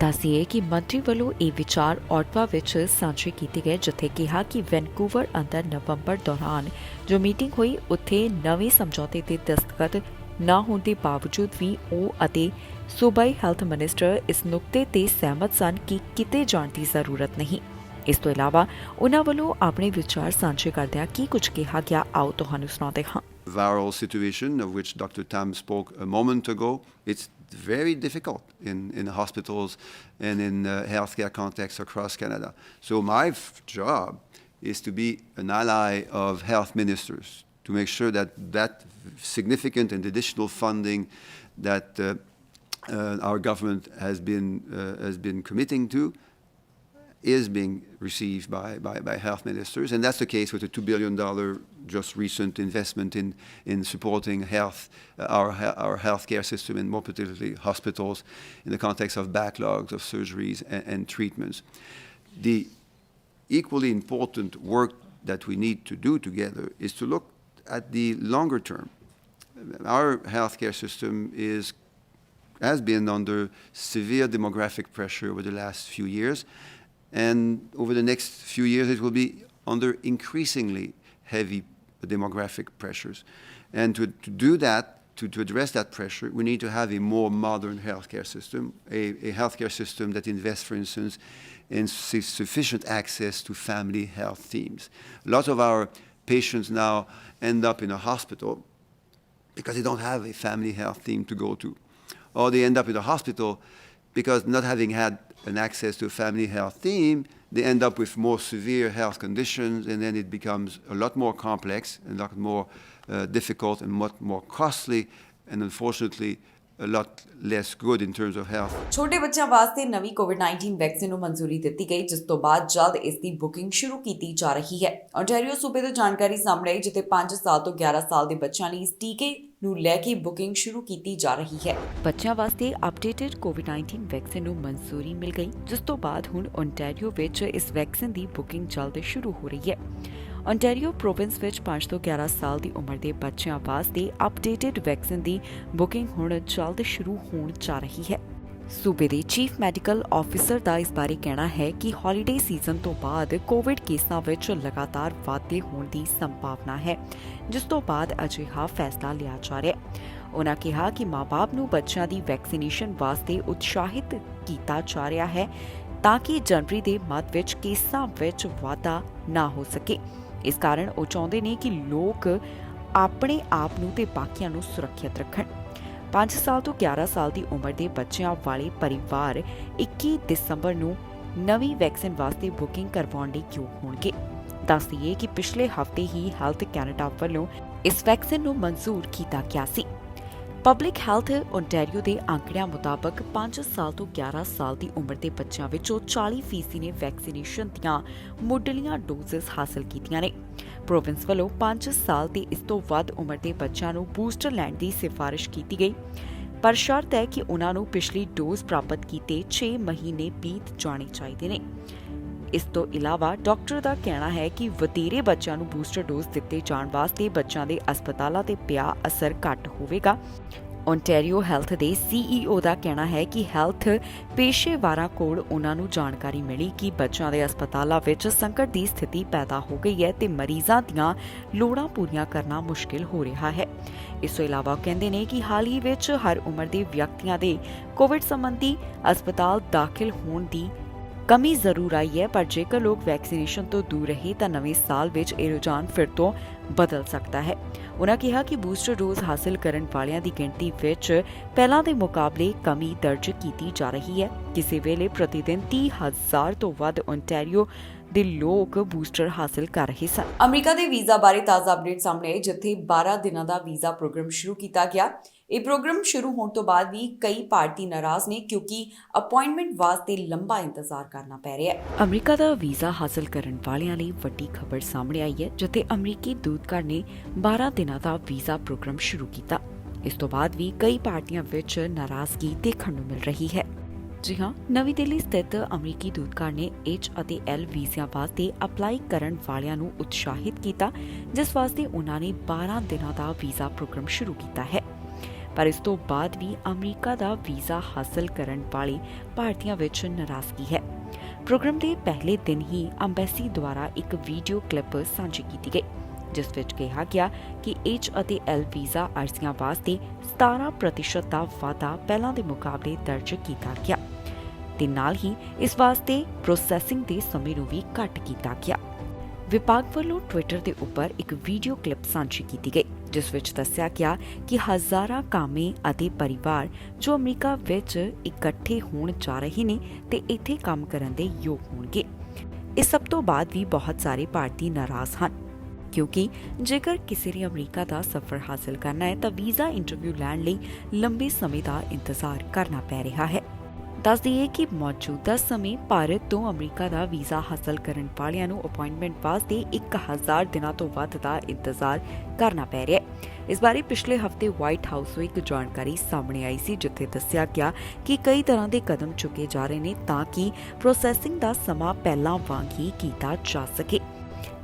ਦੱਸੀਏ ਕਿ ਮੰਤਰੀ ਵੱਲੋਂ ਇਹ ਵਿਚਾਰ ਓਟਵਾ ਵਿੱਚ ਸਾਂਝੇ ਕੀਤੇ ਗਏ, ਜਿੱਥੇ ਕਿਹਾ ਕਿ ਵੈਨਕੂਵਰ ਅੰਦਰ ਨਵੰਬਰ ਦੌਰਾਨ ਜੋ ਮੀਟਿੰਗ ਹੋਈ ਉੱਥੇ ਨਵੇਂ ਸਮਝੌਤੇ ਤੇ ਦਸਤਖਤ ਨਾ ਹੋਣ ਦੇ ਬਾਵਜੂਦ ਵੀ ਉਹ ਅਤੇ ਸੂਬਾਈ ਹੈਲਥ ਮਿਨਿਸਟਰ ਇਸ ਨੁਕਤੇ ਤੇ ਸਹਿਮਤ ਸਨ ਕਿ ਕਿਤੇ ਜਾਣ ਦੀ ਜ਼ਰੂਰਤ ਨਹੀਂ। ਇਸ ਤੋਂ ਇਲਾਵਾ ਉਹਨਾਂ ਵੱਲੋਂ ਆਪਣੇ ਵਿਚਾਰ ਸਾਂਝੇ ਕਰਦਿਆਂ ਕੀ ਕੁਝ ਕਿਹਾ ਗਿਆ, ਆਓ ਤੁਹਾਨੂੰ ਸੁਣਾਉਂਦੇ ਹਾਂ। Viral situation of which Dr. Tam spoke a moment ago, it's very difficult in hospitals and in healthcare contexts across Canada. So my job is to be an ally of health ministers to make sure that significant and additional funding that our government has been committing to is being received by health ministers, and that's the case with the $2 billion just recent investment in supporting our healthcare system, and more particularly hospitals, in the context of backlogs of surgeries and treatments. The equally important work that we need to do together is to look at the longer term. Our healthcare system has been under severe demographic pressure over the last few years. And over the next few years, it will be under increasingly heavy demographic pressures. And to do that, to address that pressure, we need to have a more modern healthcare system, a healthcare system that invests, for instance, in sufficient access to family health teams. A lot of our patients now end up in a hospital because they don't have a family health team to go to. Or they end up in a hospital because not having had an access to a family health team, they end up with more severe health conditions, and then it becomes a lot more complex and a lot more difficult and much more costly, and unfortunately a lot less good in terms of health. ਛੋਟੇ ਬੱਚਿਆਂ ਵਾਸਤੇ ਨਵੀਂ ਕੋਵਿਡ-19 vaccine ਨੂੰ ਮਨਜ਼ੂਰੀ ਦਿੱਤੀ ਗਈ, ਜਿਸ ਤੋਂ ਬਾਅਦ ਜਲਦ ਇਸ ਦੀ ਬੁਕਿੰਗ ਸ਼ੁਰੂ ਕੀਤੀ ਜਾ ਰਹੀ ਹੈ। ontario ਸੂਬੇ ਤੋਂ ਜਾਣਕਾਰੀ ਸਾਹਮਣੇ ਆਈ, ਜਿੱਥੇ 5 ਸਾਲ ਤੋਂ 11 ਸਾਲ ਦੇ ਬੱਚਿਆਂ ਲਈ ਇਸ ਟੀਕੇ ਨੂੰ ਲੈ ਕੇ ਬੁਕਿੰਗ ਸ਼ੁਰੂ ਕੀਤੀ ਜਾ ਰਹੀ ਹੈ। ਬੱਚਿਆਂ ਵਾਸਤੇ ਅਪਡੇਟਡ ਕੋਵਿਡ-19 ਵੈਕਸੀਨ ਨੂੰ ਮਨਜ਼ੂਰੀ ਮਿਲ ਗਈ, ਜਿਸ ਤੋਂ ਬਾਅਦ ਹੁਣ ontario ਵਿੱਚ ਇਸ ਵੈਕਸੀਨ ਦੀ ਬੁਕਿੰਗ ਜਲਦ ਸ਼ੁਰੂ ਹੋ ਰਹੀ ਹੈ। ontario ਪ੍ਰੋਵਿੰਸ ਵਿੱਚ 5 ਤੋਂ 11 ਸਾਲ ਦੀ ਉਮਰ ਦੇ ਬੱਚਿਆਂ ਵਾਸਤੇ ਅਪਡੇਟਡ ਵੈਕਸੀਨ ਦੀ ਬੁਕਿੰਗ ਹੁਣ ਜਲਦ ਸ਼ੁਰੂ ਹੋਣ ਜਾ ਰਹੀ ਹੈ। ਸੂਬੇ ਦੇ ਚੀਫ ਮੈਡੀਕਲ ਆਫਿਸਰ ਦਾ ਇਸ ਬਾਰੇ ਕਹਿਣਾ ਹੈ ਕਿ ਹੌਲੀਡੇ ਸੀਜ਼ਨ ਤੋਂ ਬਾਅਦ ਕੋਵਿਡ ਕੇਸਾਂ ਵਿੱਚ ਲਗਾਤਾਰ ਵਾਧੇ ਹੋਣ ਦੀ ਸੰਭਾਵਨਾ ਹੈ, ਜਿਸ ਤੋਂ ਬਾਅਦ ਅਜਿਹਾ ਫੈਸਲਾ ਲਿਆ ਜਾ ਰਿਹਾ ਹੈ। ਉਨ੍ਹਾਂ ਕਿਹਾ ਕਿ ਮਾਂ-ਬਾਪ ਨੂੰ ਬੱਚਿਆਂ ਦੀ ਵੈਕਸੀਨੇਸ਼ਨ ਵਾਸਤੇ ਉਤਸ਼ਾਹਿਤ ਕੀਤਾ ਜਾ ਰਿਹਾ ਹੈ ਤਾਂ ਕਿ ਜਨਵਰੀ ਦੇ ਮੱਧ ਵਿੱਚ ਕੇਸਾਂ ਵਿੱਚ ਵਾਧਾ ਨਾ ਹੋ ਸਕੇ। ਇਸ ਕਾਰਨ ਉਹ ਚਾਹੁੰਦੇ ਨੇ ਕਿ ਲੋਕ ਆਪਣੇ ਆਪ ਨੂੰ ਤੇ ਬਾਕੀਆਂ ਨੂੰ ਸੁਰੱਖਿਅਤ ਰੱਖਣ। 5 ਸਾਲ ਤੋਂ 11 ਸਾਲ ਦੀ ਉਮਰ ਦੇ ਬੱਚਿਆਂ ਵਾਲੇ ਪਰਿਵਾਰ 21 ਦਸੰਬਰ ਨੂੰ ਨਵੀਂ ਵੈਕਸੀਨ ਵਾਸਤੇ ਬੁਕਿੰਗ ਕਰਵਾਉਣ ਲਈ ਯੋਗ ਹੋਣਗੇ। ਦੱਸ ਦਈਏ ਕਿ ਪਿਛਲੇ ਹਫ਼ਤੇ ਹੀ ਹੈਲਥ ਕੈਨੇਡਾ ਵੱਲੋਂ ਇਸ ਵੈਕਸੀਨ ਨੂੰ ਮਨਜ਼ੂਰ ਕੀਤਾ ਗਿਆ ਸੀ। ਪਬਲਿਕ ਹੈਲਥ ontario ਦੇ ਅੰਕੜਿਆਂ ਮੁਤਾਬਕ 5 ਸਾਲ ਤੋਂ 11 ਸਾਲ ਦੀ ਉਮਰ ਦੇ ਬੱਚਿਆਂ ਵਿੱਚੋਂ 40% ਨੇ ਵੈਕਸੀਨੇਸ਼ਨ ਦੀਆਂ ਮੁੱਢਲੀਆਂ ਡੋਜ਼ਸ ਹਾਸਲ ਕੀਤੀਆਂ ਨੇ। ਪ੍ਰੋਵਿੰਸ ਵੱਲੋਂ 5 ਸਾਲ ਤੇ ਇਸ ਤੋਂ ਵੱਧ ਉਮਰ ਦੇ ਬੱਚਿਆਂ ਨੂੰ ਬੂਸਟਰ ਲੈਣ ਦੀ ਸਿਫਾਰਿਸ਼ ਕੀਤੀ ਗਈ, ਪਰ ਸ਼ਰਤ ਹੈ ਕਿ ਉਨ੍ਹਾਂ ਨੂੰ ਪਿਛਲੀ ਡੋਜ਼ ਪ੍ਰਾਪਤ ਕੀਤੇ 6 ਮਹੀਨੇ ਬੀਤ ਜਾਣੇ ਚਾਹੀਦੇ ਨੇ। ਇਸ ਤੋਂ ਇਲਾਵਾ ਡਾਕਟਰ ਦਾ ਕਹਿਣਾ ਹੈ ਕਿ ਵਧੇਰੇ ਬੱਚਿਆਂ ਨੂੰ ਬੂਸਟਰ ਡੋਜ਼ ਦਿੱਤੇ ਜਾਣ ਵਾਸਤੇ ਬੱਚਿਆਂ ਦੇ ਹਸਪਤਾਲਾਂ ਤੇ ਪਿਆ ਅਸਰ ਘੱਟ ਹੋਵੇਗਾ। ontario ਹੈਲਥ ਦੇ CEO ਦਾ ਕਹਿਣਾ ਹੈ ਕਿ ਹੈਲਥ ਪੇਸ਼ੇਵਾਰਾਂ ਕੋਲ ਉਨ੍ਹਾਂ ਨੂੰ ਜਾਣਕਾਰੀ ਮਿਲੀ ਕਿ ਬੱਚਿਆਂ ਦੇ ਹਸਪਤਾਲਾਂ ਵਿੱਚ ਸੰਕਟ ਦੀ ਸਥਿਤੀ ਪੈਦਾ ਹੋ ਗਈ ਹੈ ਤੇ ਮਰੀਜ਼ਾਂ ਦੀਆਂ ਲੋੜਾਂ ਪੂਰੀਆਂ ਕਰਨਾ ਮੁਸ਼ਕਿਲ ਹੋ ਰਿਹਾ ਹੈ। ਇਸ ਤੋਂ ਇਲਾਵਾ ਉਹ ਕਹਿੰਦੇ ਨੇ ਕਿ ਹਾਲ ਹੀ ਵਿੱਚ ਹਰ ਉਮਰ ਦੇ ਵਿਅਕਤੀਆਂ ਦੇ ਕੋਵਿਡ ਸੰਬੰਧੀ ਹਸਪਤਾਲ ਦਾਖਲ ਹੋਣ ਦੀ ਕਮੀ ਜ਼ਰੂਰ ਆਈ ਹੈ, ਪਰ ਜੇਕਰ ਲੋਕ ਵੈਕਸੀਨੇਸ਼ਨ ਤੋਂ ਦੂਰ ਰਹੇ ਤਾਂ ਨਵੇਂ ਸਾਲ ਵਿੱਚ ਇਹ ਰੁਝਾਨ ਫਿਰ ਤੋਂ ਬਦਲ ਸਕਦਾ ਹੈ। ਉਨ੍ਹਾਂ ਕਿਹਾ ਕਿ ਬੂਸਟਰ ਡੋਜ਼ ਹਾਸਲ ਕਰਨ ਵਾਲਿਆਂ ਦੀ ਗਿਣਤੀ ਵਿੱਚ ਪਹਿਲਾਂ ਦੇ ਮੁਕਾਬਲੇ ਕਮੀ ਦਰਜ ਕੀਤੀ ਜਾ ਰਹੀ ਹੈ। ਕਿਸੇ ਵੇਲੇ ਪ੍ਰਤੀ ਦਿਨ 30,000 ਤੋਂ ਵੱਧ ontario ਦੇ ਲੋਕ ਬੂਸਟਰ ਹਾਸਲ ਕਰ ਰਹੇ ਸਨ। ਅਮਰੀਕਾ ਦੇ ਵੀਜ਼ਾ ਬਾਰੇ ਤਾਜ਼ਾ ਅਪਡੇਟ ਸਾਹਮਣੇ ਆਈ, ਜਿੱਥੇ 12 ਦਿਨਾਂ ਦਾ ਵੀਜ਼ਾ ਪ੍ਰੋਗਰਾਮ ਸ਼ੁਰੂ ਕੀਤਾ ਗਿਆ। ਇਹ ਪ੍ਰੋਗਰਾਮ ਸ਼ੁਰੂ ਹੋਣ ਤੋਂ ਬਾਅਦ ਵੀ ਕਈ ਭਾਰਤੀ ਨਾਰਾਜ਼ ਨੇ, ਕਿਉਂਕਿ ਅਪਾਇੰਟਮੈਂਟ ਵਾਸਤੇ ਲੰਬਾ ਇੰਤਜ਼ਾਰ ਕਰਨਾ ਪੈ ਰਿਹਾ ਹੈ। ਅਮਰੀਕਾ ਦਾ ਵੀਜ਼ਾ ਹਾਸਲ ਕਰਨ ਵਾਲਿਆਂ ਲਈ ਵੱਡੀ ਖਬਰ ਸਾਹਮਣੇ ਆਈ ਹੈ, ਜਿੱਥੇ ਅਮਰੀਕੀ ਦੂਤਘਰ ਨੇ 12 ਦਿਨਾਂ ਦਾ ਵੀਜ਼ਾ ਪ੍ਰੋਗਰਾਮ ਸ਼ੁਰੂ ਕੀਤਾ। ਇਸ ਤੋਂ ਬਾਅਦ ਵੀ ਕਈ ਪਾਰਟੀਆਂ ਵਿੱਚ ਨਾਰਾਜ਼ਗੀ ਦੇਖਣ ਨੂੰ ਮਿਲ ਰਹੀ ਹੈ। ਜੀ ਹਾਂ, ਨਵੀਂ ਦਿੱਲੀ ਸਥਿਤ ਅਮਰੀਕੀ ਦੂਤਘਰ ਨੇ H ਅਤੇ L ਵੀਜ਼ਿਆਂ ਵਾਸਤੇ ਅਪਲਾਈ ਕਰਨ ਵਾਲਿਆਂ ਨੂੰ ਉਤਸ਼ਾਹਿਤ ਕੀਤਾ, ਜਿਸ ਵਾਸਤੇ ਉਹਨਾਂ ਨੇ 12 ਦਿਨਾਂ ਦਾ ਵੀਜ਼ਾ ਪ੍ਰੋਗਰਾਮ ਸ਼ੁਰੂ ਕੀਤਾ ਹੈ। ਪਰ ਇਸ ਤੋਂ ਬਾਅਦ ਵੀ ਅਮਰੀਕਾ ਦਾ ਵੀਜ਼ਾ ਹਾਸਲ ਕਰਨ ਵਾਲੇ ਭਾਰਤੀਆਂ ਵਿੱਚ ਨਾਰਾਜ਼ਗੀ ਹੈ। ਪ੍ਰੋਗਰਾਮ ਦੇ ਪਹਿਲੇ ਦਿਨ ਹੀ ਅੰਬੈਸੀ ਦੁਆਰਾ ਇੱਕ ਵੀਡੀਓ ਕਲਿੱਪ ਸਾਂਝੀ ਕੀਤੀ ਗਈ, ਜਿਸ ਵਿੱਚ ਕਿਹਾ ਗਿਆ ਕਿ H ਅਤੇ L ਵੀਜ਼ਾ ਅਰਜ਼ੀਆਂ ਵਾਸਤੇ 17% ਦਾ ਵਾਧਾ ਪਹਿਲਾਂ ਦੇ ਮੁਕਾਬਲੇ ਦਰਜ ਕੀਤਾ ਗਿਆ ਤੇ ਨਾਲ ਹੀ ਇਸ ਵਾਸਤੇ ਪ੍ਰੋਸੈਸਿੰਗ ਦੇ ਸਮੇਂ ਨੂੰ ਵੀ ਘੱਟ ਕੀਤਾ ਗਿਆ। ਵਿਭਾਗ ਵੱਲੋਂ ਟਵਿੱਟਰ ਦੇ ਉੱਪਰ ਇੱਕ ਵੀਡੀਓ ਕਲਿੱਪ ਸਾਂਝੀ ਕੀਤੀ ਗਈ, ਜਿਸ ਵਿੱਚ ਦੱਸਿਆ ਗਿਆ ਕਿ ਹਜ਼ਾਰਾਂ ਕਾਮੇ ਅਤੇ ਪਰਿਵਾਰ ਜੋ ਅਮਰੀਕਾ ਵਿੱਚ ਇਕੱਠੇ ਹੋਣ ਜਾ ਰਹੇ ਨੇ ਤੇ ਇੱਥੇ ਕੰਮ ਕਰਨ ਦੇ ਯੋਗ ਹੋਣਗੇ। ਇਸ ਸਭ ਤੋਂ ਬਾਅਦ ਵੀ ਬਹੁਤ ਸਾਰੇ ਭਾਰਤੀ ਨਾਰਾਜ਼ ਹਨ, ਕਿਉਂਕਿ ਜੇਕਰ ਕਿਸੇ ਨੇ ਅਮਰੀਕਾ ਦਾ ਸਫ਼ਰ ਹਾਸਲ ਕਰਨਾ ਹੈ ਤਾਂ ਵੀਜ਼ਾ ਇੰਟਰਵਿਊ ਲੈਣ ਲਈ ਲੰਬੇ ਸਮੇਂ ਦਾ ਇੰਤਜ਼ਾਰ ਕਰਨਾ ਪੈ ਰਿਹਾ ਹੈ। ਦੱਸ ਦਈਏ ਕਿ ਮੌਜੂਦਾ ਸਮੇਂ ਭਾਰਤ ਤੋਂ ਅਮਰੀਕਾ ਦਾ ਵੀਜ਼ਾ ਹਾਸਲ ਕਰਨ ਵਾਲਿਆਂ ਨੂੰ ਅਪਾਇੰਟਮੈਂਟ ਵਾਸਤੇ 1000 ਦਿਨਾਂ ਤੋਂ ਵੱਧ ਦਾ ਇੰਤਜ਼ਾਰ ਕਰਨਾ ਪੈ ਰਿਹਾ ਹੈ। ਇਸ ਬਾਰੇ ਪਿਛਲੇ ਹਫ਼ਤੇ ਵਾਈਟ ਹਾਊਸ ਤੋਂ ਇੱਕ ਜਾਣਕਾਰੀ ਸਾਹਮਣੇ ਆਈ ਸੀ, ਜਿੱਥੇ ਦੱਸਿਆ ਗਿਆ ਕਿ ਕਈ ਤਰ੍ਹਾਂ ਦੇ ਕਦਮ ਚੁੱਕੇ ਜਾ ਰਹੇ ਨੇ ਤਾਂ ਕਿ ਪ੍ਰੋਸੈਸਿੰਗ ਦਾ ਸਮਾਂ ਪਹਿਲਾਂ ਵਾਂਗ ਹੀ ਕੀਤਾ ਜਾ ਸਕੇ।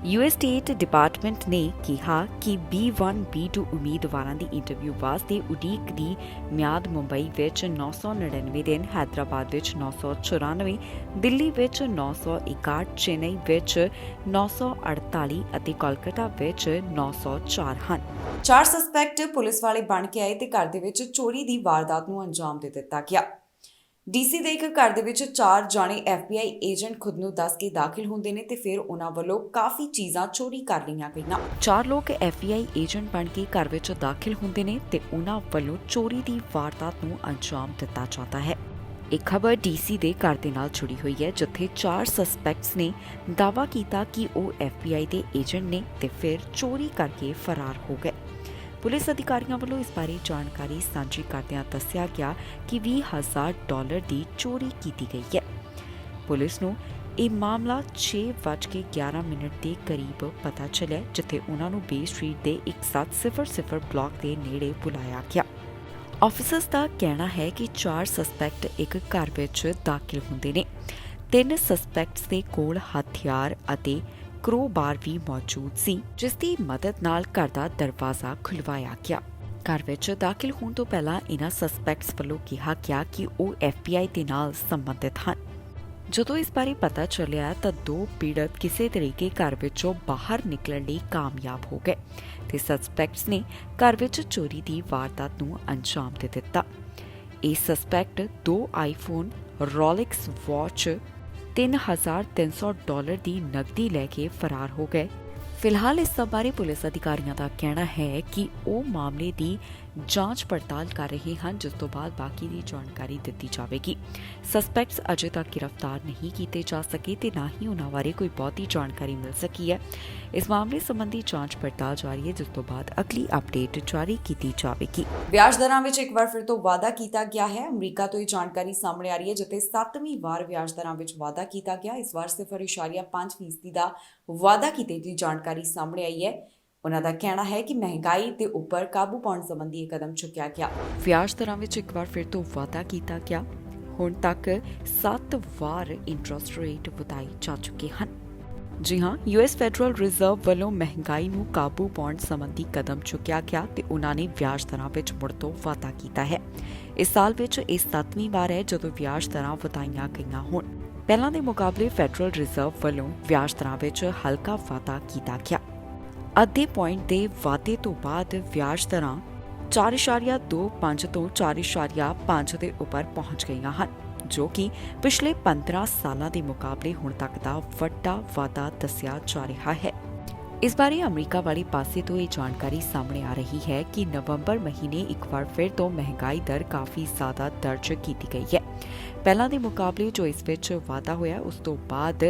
US ਸਟੇਟ ਡਿਪਾਰਟਮੈਂਟ ਨੇ ਕਿਹਾ ਕਿ B1 B2 ਉਮੀਦਵਾਰਾਂ ਦੀ ਇੰਟਰਵਿਊ ਵਾਸਤੇ ਉਡੀਕ ਦੀ ਮਿਆਦ ਮੁੰਬਈ ਵਿੱਚ 999 ਦਿਨ, ਹੈਦਰਾਬਾਦ ਵਿੱਚ 994, ਦਿੱਲੀ ਵਿੱਚ 961, ਚੇਨਈ ਵਿੱਚ 948 ਅਤੇ ਕੋਲਕਾਤਾ ਵਿੱਚ 904 ਹਨ। 4 ਸਸਪੈਕਟ ਪੁਲਿਸ ਵਾਲੇ ਬਣ ਕੇ ਆਏ ਤੇ ਘਰ ਦੇ ਵਿੱਚ ਚੋਰੀ ਦੀ ਵਾਰਦਾਤ ਨੂੰ ਅੰਜਾਮ ਦੇ ਦਿੱਤਾ ਗਿਆ। ਡੀਸੀ ਦੇ ਇੱਕ ਘਰ ਦੇ ਵਿੱਚ 4 ਜਾਣੇ FBI ਏਜੰਟ ਖੁਦ ਨੂੰ ਦੱਸ ਕੇ ਦਾਖਲ ਹੁੰਦੇ ਨੇ ਤੇ ਫਿਰ ਉਹਨਾਂ ਵੱਲੋਂ ਕਾਫੀ ਚੀਜ਼ਾਂ ਚੋਰੀ ਕਰ ਲਈਆਂ ਗਈਆਂ। 4 ਲੋਕ FBI ਏਜੰਟ ਬਣ ਕੇ ਘਰ ਵਿੱਚ ਦਾਖਲ ਹੁੰਦੇ ਨੇ ਤੇ ਉਹਨਾਂ ਵੱਲੋਂ ਚੋਰੀ ਦੀ ਵਾਰਦਾਤ ਨੂੰ ਅੰਜਾਮ ਦਿੱਤਾ ਜਾਂਦਾ ਹੈ। ਇਹ ਖਬਰ ਡੀਸੀ ਦੇ ਘਰ ਦੇ ਨਾਲ ਜੁੜੀ ਹੋਈ ਹੈ, ਜਿੱਥੇ 4 ਸਸਪੈਕਟਸ ਨੇ ਦਾਅਵਾ ਕੀਤਾ ਕਿ ਉਹ FBI ਦੇ ਏਜੰਟ ਨੇ ਤੇ ਫਿਰ ਚੋਰੀ ਕਰਕੇ ਫਰਾਰ ਹੋ ਗਏ। ਪੁਲਿਸ ਅਧਿਕਾਰੀਆਂ ਵੱਲੋਂ ਇਸ ਬਾਰੇ ਜਾਣਕਾਰੀ ਸਾਂਝੀ ਕਰਦਿਆਂ ਦੱਸਿਆ ਗਿਆ ਕਿ $20,000 ਦੀ ਚੋਰੀ ਕੀਤੀ ਗਈ ਹੈ। ਪੁਲਿਸ ਨੂੰ ਇਹ ਮਾਮਲਾ 6:11 ਦੇ ਕਰੀਬ ਪਤਾ ਚੱਲਿਆ, ਜਿੱਥੇ ਉਹਨਾਂ ਨੂੰ ਬੇ ਸਟਰੀਟ ਦੇ 1700 ਬਲਾਕ ਦੇ ਨੇੜੇ ਬੁਲਾਇਆ ਗਿਆ। ਆਫਿਸਰਸ ਦਾ ਕਹਿਣਾ ਹੈ ਕਿ 4 ਸਸਪੈਕਟ ਇੱਕ ਘਰ ਵਿੱਚ ਦਾਖਲ ਹੁੰਦੇ ਨੇ। 3 ਸਸਪੈਕਟਸ ਦੇ ਕੋਲ ਹਥਿਆਰ ਅਤੇ ਕਰੋਬਾਰ ਵੀ ਮੌਜੂਦ ਸੀ, ਜਿਸ ਦੀ ਮਦਦ ਨਾਲ ਘਰ ਦਾ ਦਰਵਾਜ਼ਾ ਖੁਲਵਾਇਆ ਗਿਆ। ਘਰ ਵਿੱਚ ਦਾਖਲ ਹੋਣ ਤੋਂ ਪਹਿਲਾਂ ਇਹਨਾਂ ਸਸਪੈਕਟਸ ਵੱਲੋਂ ਕਿਹਾ ਗਿਆ ਕਿ ਉਹ FBI ਦੇ ਨਾਲ ਸੰਬੰਧਿਤ ਹਨ। ਜਦੋਂ ਇਸ ਬਾਰੇ ਪਤਾ ਚੱਲਿਆ ਤਾਂ 2 ਪੀੜਤ ਕਿਸੇ ਤਰੀਕੇ ਘਰ ਵਿੱਚੋਂ ਬਾਹਰ ਨਿਕਲਣ ਲਈ ਕਾਮਯਾਬ ਹੋ ਗਏ ਤੇ ਸਸਪੈਕਟਸ ਨੇ ਘਰ ਵਿੱਚ ਚੋਰੀ ਦੀ ਵਾਰਦਾਤ ਨੂੰ ਅੰਜਾਮ ਦੇ ਦਿੱਤਾ। ਇਹ ਸਸਪੈਕਟ 2 ਆਈਫੋਨ, ਰੋਲੈਕਸ ਵਾਚ, $3,300 ਦੀ ਨਕਦੀ ਲੈ ਕੇ ਫਰਾਰ ਹੋ ਗਏ। ਫਿਲਹਾਲ ਇਸ ਸਭ ਬਾਰੇ ਪੁਲਿਸ ਅਧਿਕਾਰੀਆਂ ਦਾ ਕਹਿਣਾ ਹੈ ਕਿ ਉਹ ਮਾਮਲੇ ਦੀ ਜਾਂਚ ਪੜਤਾਲ ਕਰ ਰਹੇ ਹਨ, ਜਿਸ ਤੋਂ ਬਾਅਦ ਬਾਕੀ ਦੀ ਜਾਣਕਾਰੀ ਦਿੱਤੀ ਜਾਵੇਗੀ। ਸਸਪੈਕਟਸ ਅਜੇ ਤੱਕ ਗ੍ਰਿਫਤਾਰ ਨਹੀਂ ਕੀਤੇ ਜਾ ਸਕੇ ਤੇ ਨਾ ਹੀ ਉਹਨਾਂ ਬਾਰੇ ਕੋਈ ਬਹੁਤੀ ਜਾਣਕਾਰੀ ਮਿਲ ਸਕੀ ਹੈ। ਇਸ ਮਾਮਲੇ ਸੰਬੰਧੀ ਜਾਂਚ ਪੜਤਾਲ ਜਾਰੀ ਹੈ, ਜਿਸ ਤੋਂ ਬਾਅਦ ਅਗਲੀ ਅਪਡੇਟ ਜਾਰੀ ਕੀਤੀ ਜਾਵੇਗੀ। ਵਿਆਜ ਦਰਾਂ ਵਿੱਚ ਇੱਕ ਵਾਰ ਫਿਰ ਤੋਂ ਵਾਧਾ ਕੀਤਾ ਗਿਆ ਹੈ। ਅਮਰੀਕਾ ਤੋਂ ਇਹ ਜਾਣਕਾਰੀ ਸਾਹਮਣੇ ਆ ਰਹੀ ਹੈ, ਜਿੱਥੇ 7ਵੀਂ ਵਾਰ ਵਿਆਜ ਦਰਾਂ ਵਿੱਚ ਵਾਧਾ ਕੀਤਾ ਗਿਆ। ਇਸ ਵਾਰ 0.5% ਦਾ ਵਾਧਾ ਕੀਤੇ ਦੀ ਜਾਣਕਾਰੀ ਸਾਹਮਣੇ ਆਈ ਹੈ। ਉਹਨਾਂ ਦਾ ਕਹਿਣਾ ਹੈ ਕਿ ਮਹਿੰਗਾਈ ਦੇ ਉੱਪਰ ਕਾਬੂ ਪਾਉਣ ਸੰਬੰਧੀ ਇਹ ਕਦਮ ਚੁੱਕਿਆ ਗਿਆ। ਵਿਆਜ ਦਰਾਂ ਵਿੱਚ ਇੱਕ ਵਾਰ ਫਿਰ ਤੋਂ ਵਾਧਾ ਕੀਤਾ ਗਿਆ। ਹੁਣ ਤੱਕ 7 ਵਾਰ ਇੰਟਰਸਟ ਰੇਟ ਵਧਾਏ ਜਾ ਚੁੱਕੇ ਹਨ। ਜੀ ਹਾਂ, US ਫੈਡਰਲ ਰਿਜ਼ਰਵ ਵੱਲੋਂ ਮਹਿੰਗਾਈ ਨੂੰ ਕਾਬੂ ਪਾਉਣ ਸੰਬੰਧੀ ਕਦਮ ਚੁੱਕਿਆ ਗਿਆ ਤੇ ਉਹਨਾਂ ਨੇ ਵਿਆਜ ਦਰਾਂ ਵਿੱਚ ਮੁੜ ਤੋਂ ਵਾਧਾ ਕੀਤਾ ਹੈ। ਇਸ ਸਾਲ ਵਿੱਚ ਇਹ 7ਵੀਂ ਵਾਰ ਹੈ ਜਦੋਂ ਵਿਆਜ ਦਰਾਂ ਵਧਾਈਆਂ ਗਈਆਂ ਹੋਣ। ਪਹਿਲਾਂ ਦੇ ਮੁਕਾਬਲੇ ਫੈਡਰਲ ਰਿਜ਼ਰਵ ਵੱਲੋਂ ਵਿਆਜ ਦਰਾਂ ਵਿੱਚ ਹਲਕਾ ਵਾਧਾ ਕੀਤਾ ਗਿਆ। ਅੱਧੇ ਪੁਆਇੰਟ ਦੇ ਵਾਧੇ ਤੋਂ ਬਾਅਦ ਵਿਆਜ ਦਰਾਂ 4.25 ਤੋਂ 4.5 ਦੇ ਉੱਪਰ ਪਹੁੰਚ ਗਈਆਂ ਹਨ, ਜੋ ਕਿ ਪਿਛਲੇ 15 ਸਾਲਾਂ ਦੇ ਮੁਕਾਬਲੇ ਹੁਣ ਤੱਕ ਦਾ ਵੱਡਾ ਵਾਧਾ ਦੱਸਿਆ ਜਾ ਰਿਹਾ ਹੈ। ਇਸ ਬਾਰੇ ਅਮਰੀਕਾ ਵਾਲੇ ਪਾਸੇ ਤੋਂ ਇਹ ਜਾਣਕਾਰੀ ਸਾਹਮਣੇ ਆ ਰਹੀ ਹੈ ਕਿ ਨਵੰਬਰ ਮਹੀਨੇ ਇੱਕ ਵਾਰ ਫਿਰ ਤੋਂ ਮਹਿੰਗਾਈ ਦਰ ਕਾਫੀ ਜ਼ਿਆਦਾ ਦਰਜ ਕੀਤੀ ਗਈ ਹੈ। ਪਹਿਲਾਂ ਦੇ ਮੁਕਾਬਲੇ ਜੋ ਇਸ ਵਿੱਚ ਵਾਧਾ ਹੋਇਆ, ਉਸ ਤੋਂ ਬਾਅਦ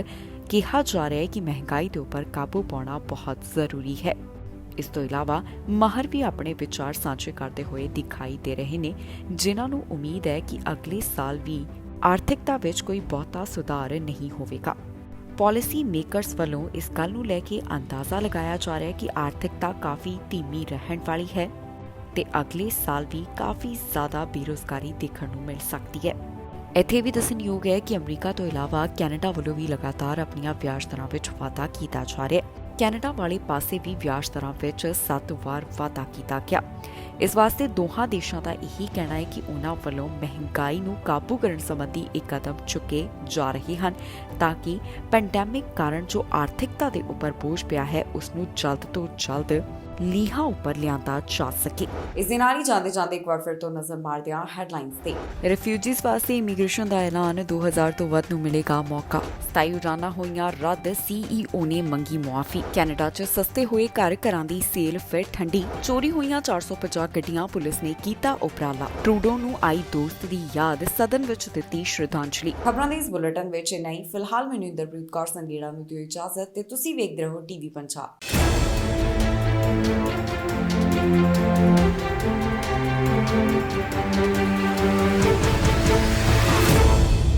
ਕਿਹਾ ਜਾ ਰਿਹਾ ਹੈ ਕਿ ਮਹਿੰਗਾਈ ਦੇ ਉੱਪਰ ਕਾਬੂ ਪਾਉਣਾ ਬਹੁਤ ਜ਼ਰੂਰੀ ਹੈ। ਇਸ ਤੋਂ ਇਲਾਵਾ ਮਾਹਰ ਵੀ ਆਪਣੇ ਵਿਚਾਰ ਸਾਂਝੇ ਕਰਦੇ ਹੋਏ ਦਿਖਾਈ ਦੇ ਰਹੇ ਨੇ, ਜਿਨ੍ਹਾਂ ਨੂੰ ਉਮੀਦ ਹੈ ਕਿ ਅਗਲੇ ਸਾਲ ਵੀ ਆਰਥਿਕਤਾ ਵਿੱਚ ਕੋਈ ਬਹੁਤਾ ਸੁਧਾਰ ਨਹੀਂ ਹੋਵੇਗਾ। ਪਾਲਿਸੀ ਮੇਕਰਸ ਵੱਲੋਂ ਇਸ ਗੱਲ ਨੂੰ ਲੈ ਕੇ ਅੰਦਾਜ਼ਾ ਲਗਾਇਆ ਜਾ ਰਿਹਾ ਹੈ ਕਿ ਆਰਥਿਕਤਾ ਕਾਫੀ ਧੀਮੀ ਰਹਿਣ ਵਾਲੀ ਹੈ। ਤੇ ਅਗਲੇ ਸਾਲ ਵੀ ਕਾਫੀ ਜ਼ਿਆਦਾ ਬੇਰੁਜ਼ਗਾਰੀ ਦੇਖਣ ਨੂੰ ਮਿਲ ਸਕਦੀ ਹੈ। ਇੱਥੇ ਵੀ ਦੱਸਣਯੋਗ ਹੈ ਕਿ ਅਮਰੀਕਾ ਤੋਂ ਇਲਾਵਾ ਕੈਨੇਡਾ ਵੱਲੋਂ ਵੀ ਲਗਾਤਾਰ ਆਪਣੀਆਂ ਵਿਆਜ ਦਰਾਂ ਵਿੱਚ ਵਾਧਾ ਕੀਤਾ ਜਾ ਰਿਹਾ ਹੈ। ਕੈਨੇਡਾ ਵਾਲੇ ਪਾਸੇ ਵੀ ਵਿਆਜ ਦਰਾਂ ਵਿੱਚ 7 ਵਾਰ ਵਾਧਾ ਕੀਤਾ ਗਿਆ। ਇਸ ਵਾਸਤੇ ਦੋਹਾਂ ਦੇਸ਼ਾਂ ਦਾ ਇਹੀ ਕਹਿਣਾ ਹੈ ਕਿ ਉਹਨਾਂ ਵੱਲੋਂ ਮਹਿੰਗਾਈ ਨੂੰ ਕਾਬੂ ਕਰਨ ਸੰਬੰਧੀ ਇੱਕ ਕਦਮ ਚੁੱਕੇ ਜਾ ਰਹੇ ਹਨ ਤਾਂ ਕਿ ਪੈਂਡੈਮਿਕ ਕਾਰਨ ਜੋ ਆਰਥਿਕਤਾ ਦੇ ਉੱਪਰ ਬੋਝ ਪਿਆ ਹੈ ਉਸ ਨੂੰ ਜਲਦ ਤੋਂ ਜਲਦ ਲੀਹਾਂ ਉੱਪਰ ਲਿਆਂਦਾ ਜਾ ਸਕੇ। ਇਸ ਦੇ ਨਾਲ ਹੀ ਜਾਂਦੇ ਇੱਕ ਵਾਰ ਫਿਰ ਤੋਂ ਨਜ਼ਰ ਮਾਰਦੇ ਹਾਂ ਹੈਡਲਾਈਨਸ ਤੇ। ਰਿਫਿਊਜੀਜ਼ ਵਾਸਤੇ ਇਮੀਗ੍ਰੇਸ਼ਨ ਦਾ ਐਲਾਨ, 2000 ਤੋਂ ਵੱਧ ਨੂੰ ਮਿਲੇਗਾ ਮੌਕਾ। 27 ਉਡਾਨਾਂ ਹੋਈਆਂ ਰੱਦ, CEO ਨੇ ਮੰਗੀ ਮੁਆਫੀ। ਕੈਨੇਡਾ 'ਚ ਸਸਤੇ ਹੋਏ ਘਰਾਂ ਦੀ ਸੇਲ ਫਿਰ ਠੰਡੀ। ਚੋਰੀ ਹੋਈਆਂ 450 ਗੱਡੀਆਂ, ਪੁਲਿਸ ਨੇ ਕੀਤਾ ਉਪਰਾਲਾ। ਟਰੂਡੋ ਨੂੰ ਆਈ ਦੋਸਤ ਦੀ ਯਾਦ, ਸਦਨ ਵਿੱਚ ਦਿੱਤੀ ਸ਼ਰਧਾਂਜਲੀ। ਖਬਰਾਂ ਦੇ ਇਸ ਬੁਲੇਟਿਨ ਵਿੱਚ ਇੰਨਾ ਹੀ। ਫਿਲਹਾਲ ਮੈਨੂੰ ਇੰਦਰਪ੍ਰੀਤ ਕੌਰ ਸੰਗੇੜਾ ਨੂੰ ਦਿਓ ਇਜਾਜ਼ਤ ਤੇ ਤੁਸੀਂ ਵੇਖਦੇ ਰਹੋ ਟੀਵੀ ਪੰਜਾਬ। Thank you.